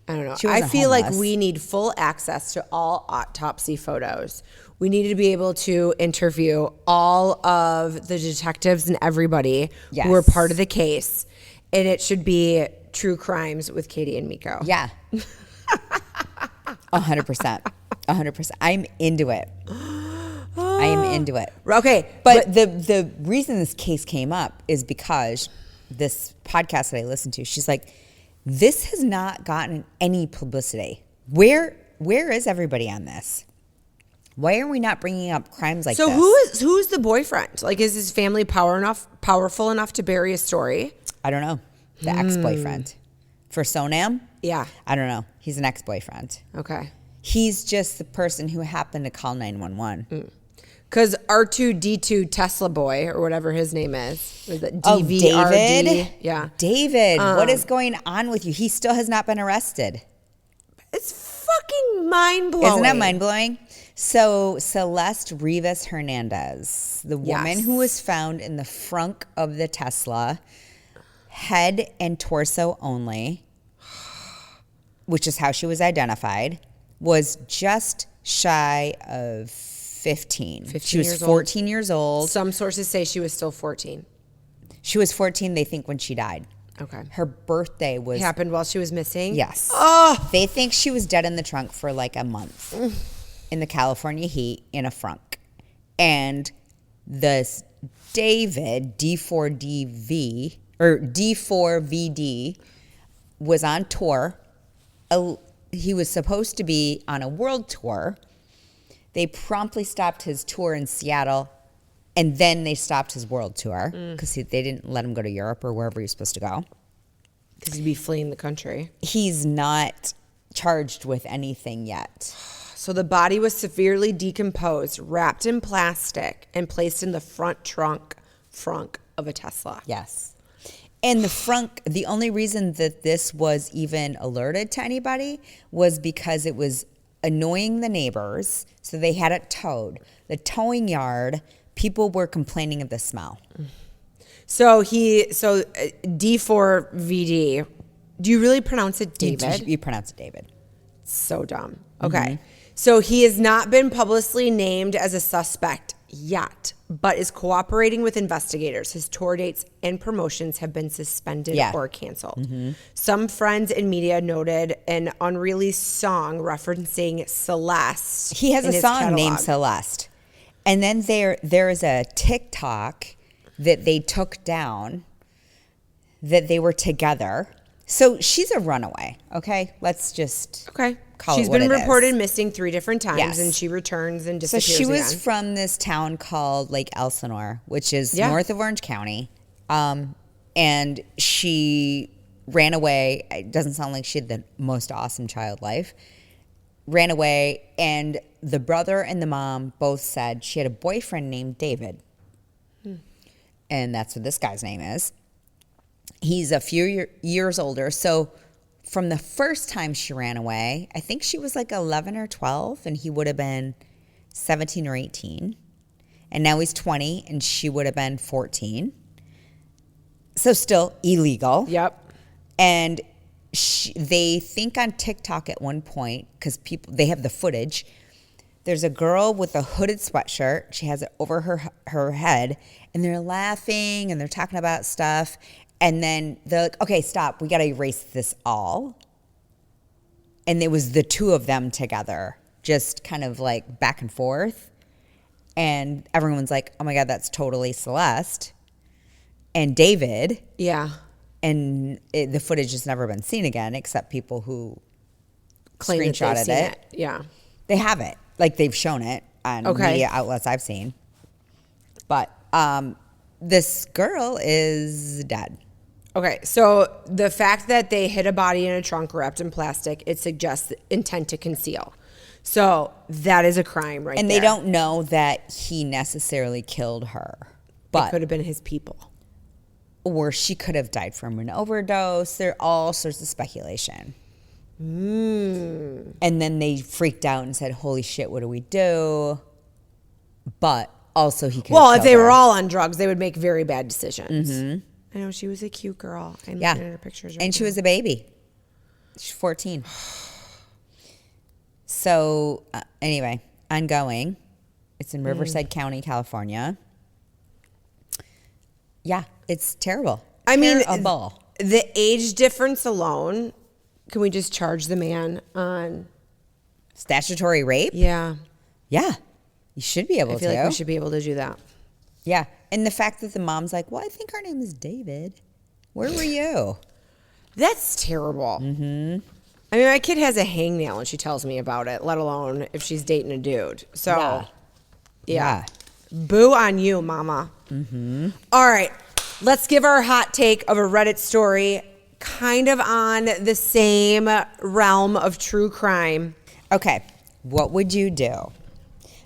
I don't know. She I wasn't feel like homeless. we need full access to all autopsy photos. We need to be able to interview all of the detectives and everybody who were Yes. part of the case. And it should be true crimes with Katie and Meko. Yeah. 100%. 100%. I'm into it. I am into it. Okay. But the reason this case came up is because this podcast that I listened to, she's like, this has not gotten any publicity. Where is everybody on this? Why are we not bringing up crimes like this? So who's the boyfriend? Like, is his family powerful enough to bury a story? I don't know. The ex-boyfriend. For Sonam? Yeah. I don't know. He's an ex-boyfriend. Okay. He's just the person who happened to call 911. Because R2D2 Tesla boy, or whatever his name is it Oh, DVRD? David? Yeah. David, what is going on with you? He still has not been arrested. It's fucking mind-blowing. Isn't that mind-blowing? So Celeste Rivas Hernandez, the woman Yes. who was found in the frunk of the Tesla, head and torso only, which is how she was identified, was just shy of 15. 15 She was years old. 14 years old. Some sources say she was still 14. She was 14, they think, when she died. Okay. Her birthday was... Happened while she was missing? Yes. Oh! They think she was dead in the trunk for like a month in the California heat in a frunk. And this David, D4DV, or D4VD, was on tour. He was supposed to be on a world tour. They promptly stopped his tour in Seattle, and then they stopped his world tour because they didn't let him go to Europe or wherever he was supposed to go. Because he'd be fleeing the country. He's not charged with anything yet. So the body was severely decomposed, wrapped in plastic, and placed in the front trunk of a Tesla. Yes. And the frunk, the only reason that this was even alerted to anybody was because it was annoying the neighbors, so they had it towed. The towing yard, people were complaining of the smell. So D4VD, do you really pronounce it David? You pronounce it David. So dumb. Okay. So he has not been publicly named as a suspect yet, but is cooperating with investigators. His tour dates and promotions have been suspended or canceled. Some friends and media noted an unreleased song referencing Celeste. He has in a his song catalog. named Celeste. And then there is a TikTok that they took down that they were together. So she's a runaway, okay? Let's just call She's it what been it is. reported missing 3 different times, Yes. and she returns and So disappears she was again. from this town called Lake Elsinore, which is north of Orange County. And she ran away. It doesn't sound like she had the most awesome child life. Ran away, and the brother and the mom both said she had a boyfriend named David. And that's what this guy's name is. He's a few years older. So from the first time she ran away, I think she was like 11 or 12, and he would have been 17 or 18. And now he's 20, and she would have been 14. So still illegal. Yep. And they think on TikTok at one point, because they have the footage, there's a girl with a hooded sweatshirt. She has it over her head, and they're laughing, and they're talking about stuff. And then they're like, okay, stop. We got to erase this all. And it was the two of them together, just kind of like back and forth. And everyone's like, oh my God, that's totally Celeste and David. Yeah. And the footage has never been seen again, except people who Claim that they've screenshotted seen it. Yeah. They have it. Like, they've shown it on media outlets I've seen. But this girl is dead. Okay, so the fact that they hid a body in a trunk wrapped in plastic, it suggests intent to conceal. So that is a crime right And there. they don't know that he necessarily killed her. It But could have been his people. or she could have died from an overdose. There are all sorts of speculation. And then they freaked out and said, holy shit, what do we do? But also he could Well, have if they killed were her. all on drugs, they would make very bad decisions. I know, she was a cute girl. I'm Yeah. looking at her pictures right And she now. was a baby. She's 14. So, anyway, ongoing. It's in Riverside County, California. Yeah, it's terrible. I mean, Terrible. the age difference alone, can we just charge the man on? Statutory rape? Yeah. Yeah. You should be able I feel to. like we should be able to do that. Yeah. And the fact that the mom's like, well, I think her name is David. Where were you? That's terrible. I mean, my kid has a hangnail and she tells me about it, let alone if she's dating a dude. So, yeah. Boo on you, mama. All right. Let's give our hot take of a Reddit story kind of on the same realm of true crime. Okay. What would you do?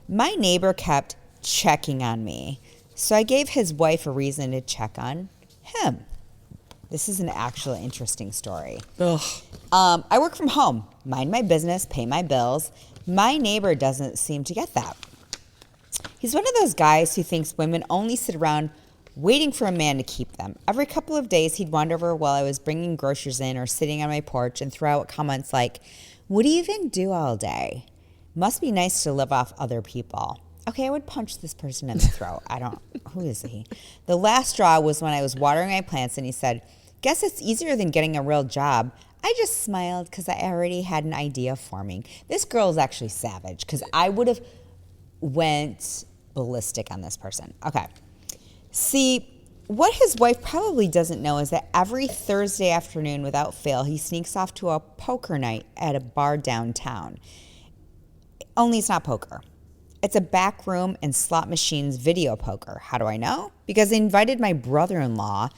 My neighbor kept checking on me. So I gave his wife a reason to check on him. This is an actual interesting story. I work from home, mind my business, pay my bills. My neighbor doesn't seem to get that. He's one of those guys who thinks women only sit around waiting for a man to keep them. Every couple of days, he'd wander over while I was bringing groceries in or sitting on my porch and throw out comments like, what do you even do all day? Must be nice to live off other people. Okay, I would punch this person in the throat. Who is he? The last straw was when I was watering my plants and he said, guess it's easier than getting a real job. I just smiled because I already had an idea forming. This girl is actually savage because I would have went ballistic on this person. Okay. See, what his wife probably doesn't know is that every Thursday afternoon without fail, he sneaks off to a poker night at a bar downtown. Only it's not poker. It's a back room and slot machines video poker. How do I know? Because I invited my brother-in-law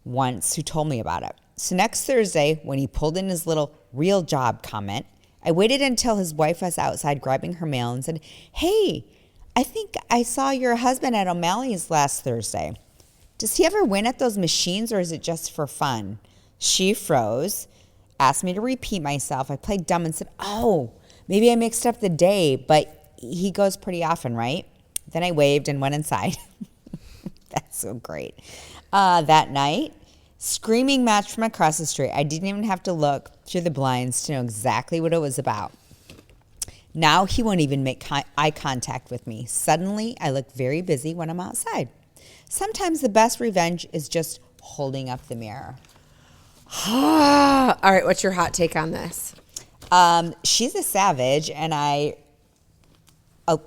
once who told me about it. So next Thursday, when he pulled in his little real job comment, I waited until his wife was outside grabbing her mail and said, hey, I think I saw your husband at O'Malley's last Thursday. Does he ever win at those machines or is it just for fun? She froze, asked me to repeat myself. I played dumb and said, oh, maybe I mixed up the day, but he goes pretty often, right? Then I waved and went inside. That's so great. That night, screaming match from across the street. I didn't even have to look through the blinds to know exactly what it was about. Now he won't even make eye contact with me. Suddenly, I look very busy when I'm outside. Sometimes the best revenge is just holding up the mirror. All right, what's your hot take on this? She's a savage, and I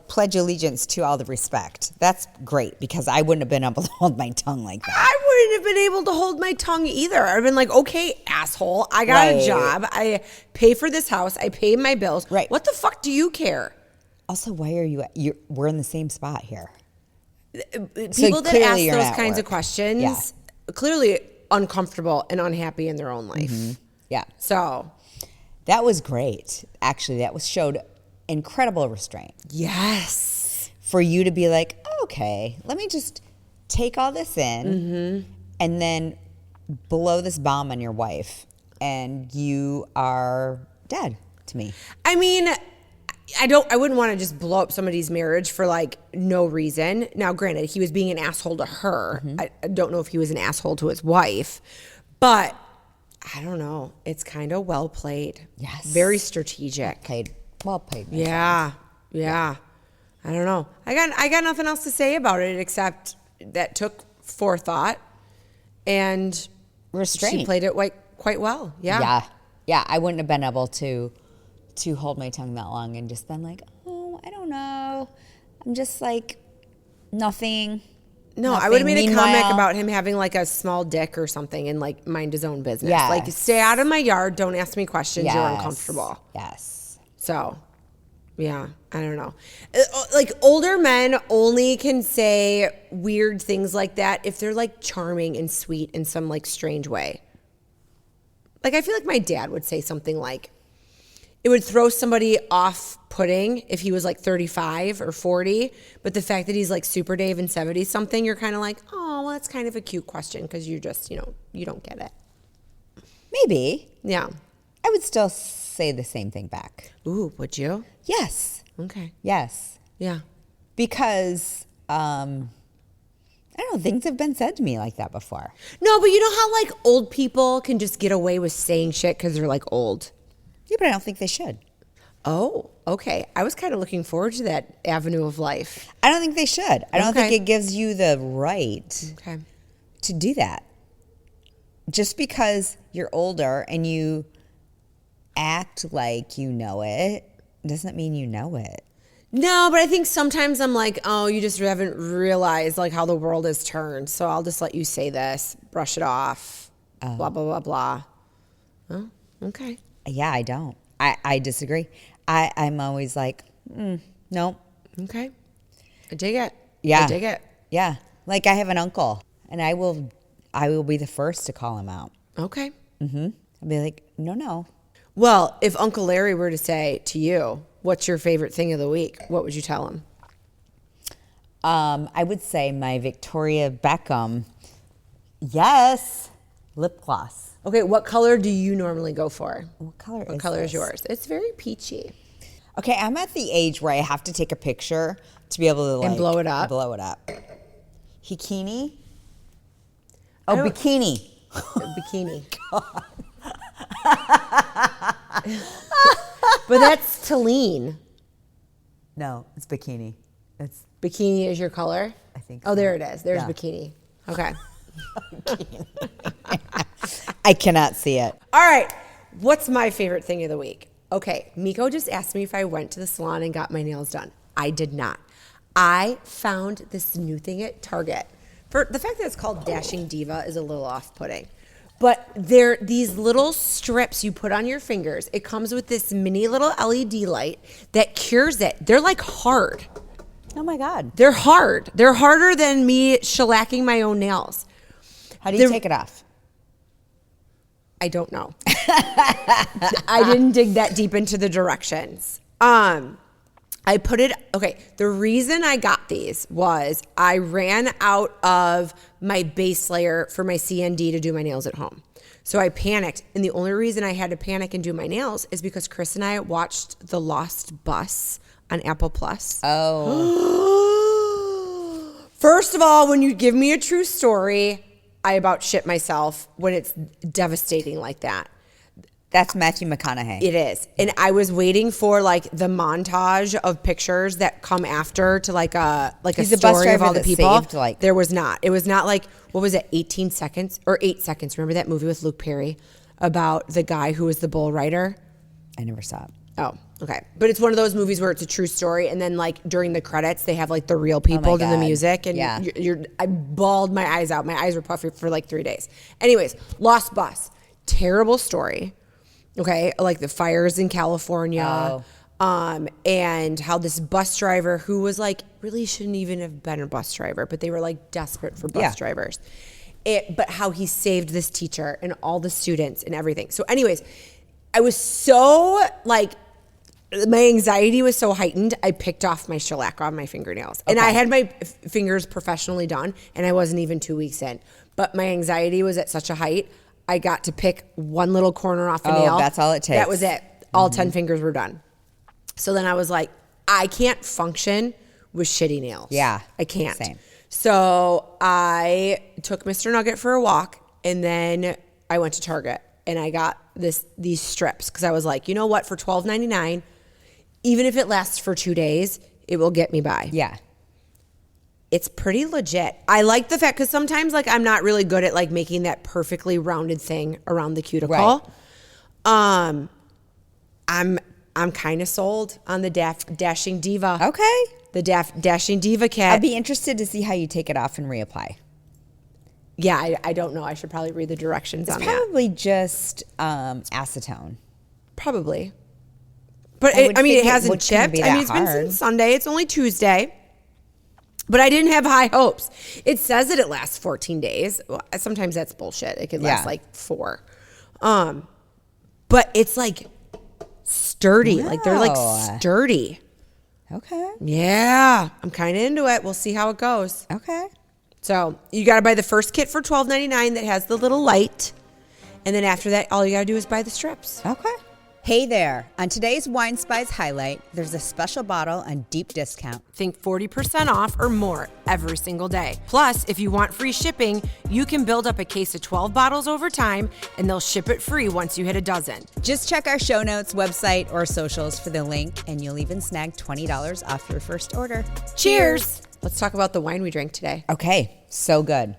pledge allegiance to all the respect. That's great, because I wouldn't have been able to hold my tongue like that. I wouldn't have been able to hold my tongue either. I've been like, okay, asshole, I got a Right. job. I pay for this house. I pay my bills. Right. What the fuck do you care? Also, why are we're in the same spot here. People that clearly ask you're those at kinds of work. questions, Yeah. clearly uncomfortable and unhappy in their own life. Yeah. So, That was great. Actually, that showed incredible restraint. yes. For you to be like, okay, let me just take all this in and then blow this bomb on your wife, and you are dead to me. I mean, I wouldn't want to just blow up somebody's marriage for like no reason. Now, granted, he was being an asshole to her. I don't know if he was an asshole to his wife, but I don't know. It's kind of well played. Yes. Very strategic. Well played. Yeah. I don't know. I got nothing else to say about it except that took forethought and Restraint. she played it quite well. Yeah. Yeah. I wouldn't have been able to to hold my tongue that long and just been like, oh, I don't know. I'm just like nothing. No, I would have made a comic Meanwhile- about him having like a small dick or something and like mind his own business. Yes. Like, stay out of my yard. Don't ask me questions. You're Yes. uncomfortable. Yes. So, yeah, I don't know. Like, older men only can say weird things like that if they're like charming and sweet in some like strange way. Like, I feel like my dad would say something like, it would throw somebody off-putting if he was like 35 or 40, but the fact that he's like Super Dave and 70 something, you're kind of like, oh, well, that's kind of a cute question because you just, you don't get it. Maybe. Yeah. I would still say the same thing back. Ooh, would you? Yes. Okay. Yes. Yeah. Because I don't know, things have been said to me like that before. No, but you know how like old people can just get away with saying shit because they're like old? Yeah, but I don't think they should. Oh, okay. I was kind of looking forward to that avenue of life. I don't think they should. I don't Okay. think it gives you the right Okay. to do that. Just because you're older and you act like you know it doesn't mean you know it. No, but I think sometimes I'm like, oh, you just haven't realized like how the world has turned. So I'll just let you say this, brush it off, blah, blah, blah, blah. Oh, okay. Yeah, I don't. I disagree. I'm always like, no. Okay. I dig it. Yeah. I dig it. Yeah. Like I have an uncle and I will be the first to call him out. Okay. I'll be like, no. Well, if Uncle Larry were to say to you, what's your favorite thing of the week? What would you tell him? I would say my Victoria Beckham, yes, lip gloss. Okay, what color do you normally go for? What color What is color is this? yours? It's very peachy. Okay, I'm at the age where I have to take a picture to be able to like blow it up? Blow it up. Bikini? Oh, bikini. Bikini. But that's to lean. No, it's bikini. It's Bikini is your color? I think Oh, so. there it is. There's Yeah. bikini. Okay. I cannot see it. All right. What's my favorite thing of the week? Okay. Meko just asked me if I went to the salon and got my nails done. I did not. I found this new thing at Target. For the fact that it's called Dashing Diva is a little off-putting. But they're these little strips you put on your fingers. It comes with this mini little LED light that cures it. They're like hard. Oh my God. They're hard. They're harder than me shellacking my own nails. How do you take it off? I don't know. I didn't dig that deep into the directions. I put it, okay, the reason I got these was I ran out of my base layer for my CND to do my nails at home. So I panicked. And the only reason I had to panic and do my nails is because Chris and I watched The Lost Bus on Apple Plus. Oh. First of all, when you give me a true story, I about shit myself when it's devastating like that. That's Matthew McConaughey. It is. And I was waiting for like the montage of pictures that come after to like a He's a bus story of driver all the that people. saved, like- There was not. It was not like, what was it, 18 seconds or 8 seconds? Remember that movie with Luke Perry about the guy who was the bull rider? I never saw it. Oh, okay. But it's one of those movies where it's a true story, and then like during the credits, they have like the real people doing the God. music, and Yeah. I bawled my eyes out. My eyes were puffy for like 3 days. Anyways, Lost Bus, terrible story. Okay, like the fires in California, and how this bus driver who was like really shouldn't even have been a bus driver, but they were like desperate for bus drivers. But how he saved this teacher and all the students and everything. So, anyways, I was so like. My anxiety was so heightened, I picked off my shellac on my fingernails. And I had my fingers professionally done, and I wasn't even 2 weeks in. But my anxiety was at such a height, I got to pick one little corner off a nail. That's all it takes. That was it. All 10 fingers were done. So then I was like, I can't function with shitty nails. Yeah. I can't. Same. So I took Mr. Nugget for a walk, and then I went to Target, and I got these strips because I was like, you know what, for $12.99, even if it lasts for 2 days, it will get me by. Yeah. It's pretty legit. I like the fact, because sometimes like I'm not really good at like making that perfectly rounded thing around the cuticle. Right. I'm I'm kind of sold on the Dashing Diva. Okay. The Dashing Diva cat. I'd be interested to see how you take it off and reapply. Yeah, I don't know. I should probably read the directions on that. Probably just acetone. Probably. But I would it think it hasn't couldn't chipped. be I mean, that it's been hard. since Sunday. It's only Tuesday. But I didn't have high hopes. It says that it lasts 14 days. Well, sometimes that's bullshit. It could last Yeah. like 4. But it's like sturdy. Like they're like Wow. sturdy. Okay. Yeah. I'm kind of into it. We'll see how it goes. Okay. So you got to buy the first kit for $12.99 that has the little light. And then after that, all you got to do is buy the strips. Okay. Hey there. On today's Wine Spies highlight, there's a special bottle on deep discount. Think 40% off or more every single day. Plus, if you want free shipping, you can build up a case of 12 bottles over time, and they'll ship it free once you hit a dozen. Just check our show notes, website, or socials for the link, and you'll even snag $20 off your first order. Cheers! Let's talk about the wine we drank today. Okay. So good.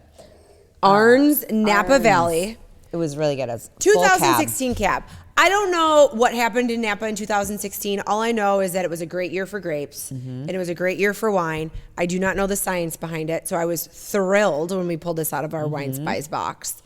Arns Napa Arns. Valley. It was really good. It was full cab. 2016 cab. I don't know what happened in Napa in 2016. All I know is that it was a great year for grapes and it was a great year for wine. I do not know the science behind it, so I was thrilled when we pulled this out of our Wine Spies box.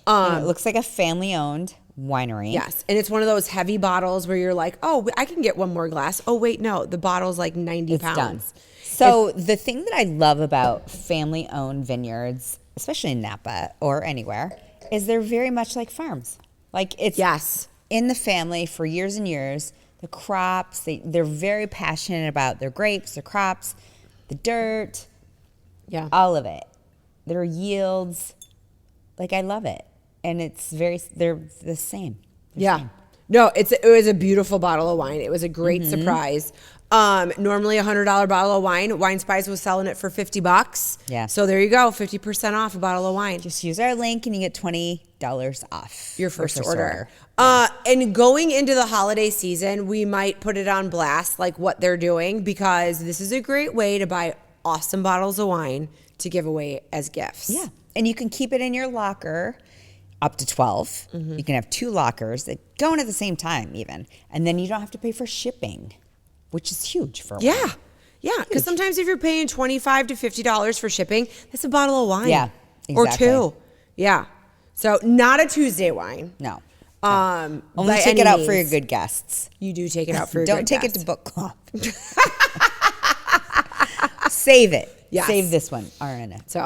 It looks like a family-owned winery. Yes, and it's one of those heavy bottles where you're like, oh, I can get one more glass. Oh, wait, no, the bottle's like 90 It's pounds. done. So the thing that I love about family-owned vineyards, especially in Napa or anywhere, is they're very much like farms. Like it's Yes. in the family for years and years. The crops, they're very passionate about their grapes, their crops, the dirt, Yeah. all of it. Their yields, like I love it. And they're the same. They're Yeah. same. No, it was a beautiful bottle of wine. It was a great surprise. Normally $100 bottle of wine. Wine Spies was selling it for $50. Yeah. So there you go, 50% off a bottle of wine. Just use our link and you get $20 off Your first order. And going into the holiday season, we might put it on blast, like what they're doing, because this is a great way to buy awesome bottles of wine to give away as gifts. Yeah. And you can keep it in your locker up to 12. You can have 2 lockers that go in at the same time even. And then you don't have to pay for shipping, which is huge for wine. Yeah. Yeah. Because sometimes if you're paying $25 to $50 for shipping, that's a bottle of wine. Yeah, Or exactly. 2. Yeah. So not a Tuesday wine. No. Only Only take it out for your good guests. You do take it out for your Don't good take it guests. to book club. Save it. Yes. Save this one. RNA. So,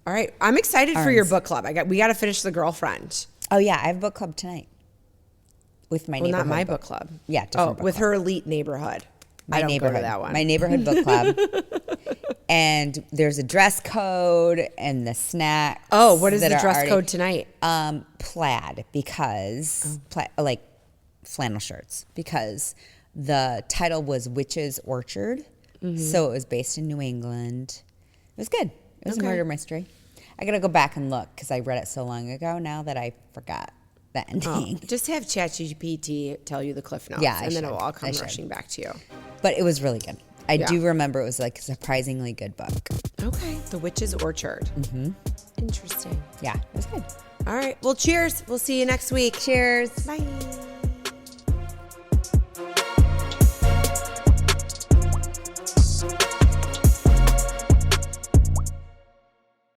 all right. I'm excited for your book club. We got to finish The Girlfriend. Oh, yeah. I have a book club tonight with my Well, neighborhood. not my book club. Yeah, different Oh, book with club. her elite neighborhood. My I don't neighborhood. go to that one. My neighborhood book club. And there's a dress code and the snacks. Oh, what is that the are dress already- code tonight? Plaid, because like flannel shirts, because the title was Witch's Orchard, so it was based in New England. It was good. It was a murder mystery. I gotta go back and look because I read it so long ago now that I forgot the ending. Just have ChatGPT tell you the cliff notes, Yeah, I and then should. it will all come I should. rushing back to you. But it was really good. I Yeah. do remember it was like a surprisingly good book. Okay. The Witch's Orchard. Mm-hmm. Interesting. Yeah, it was good. All right. Well, cheers. We'll see you next week. Cheers. Bye.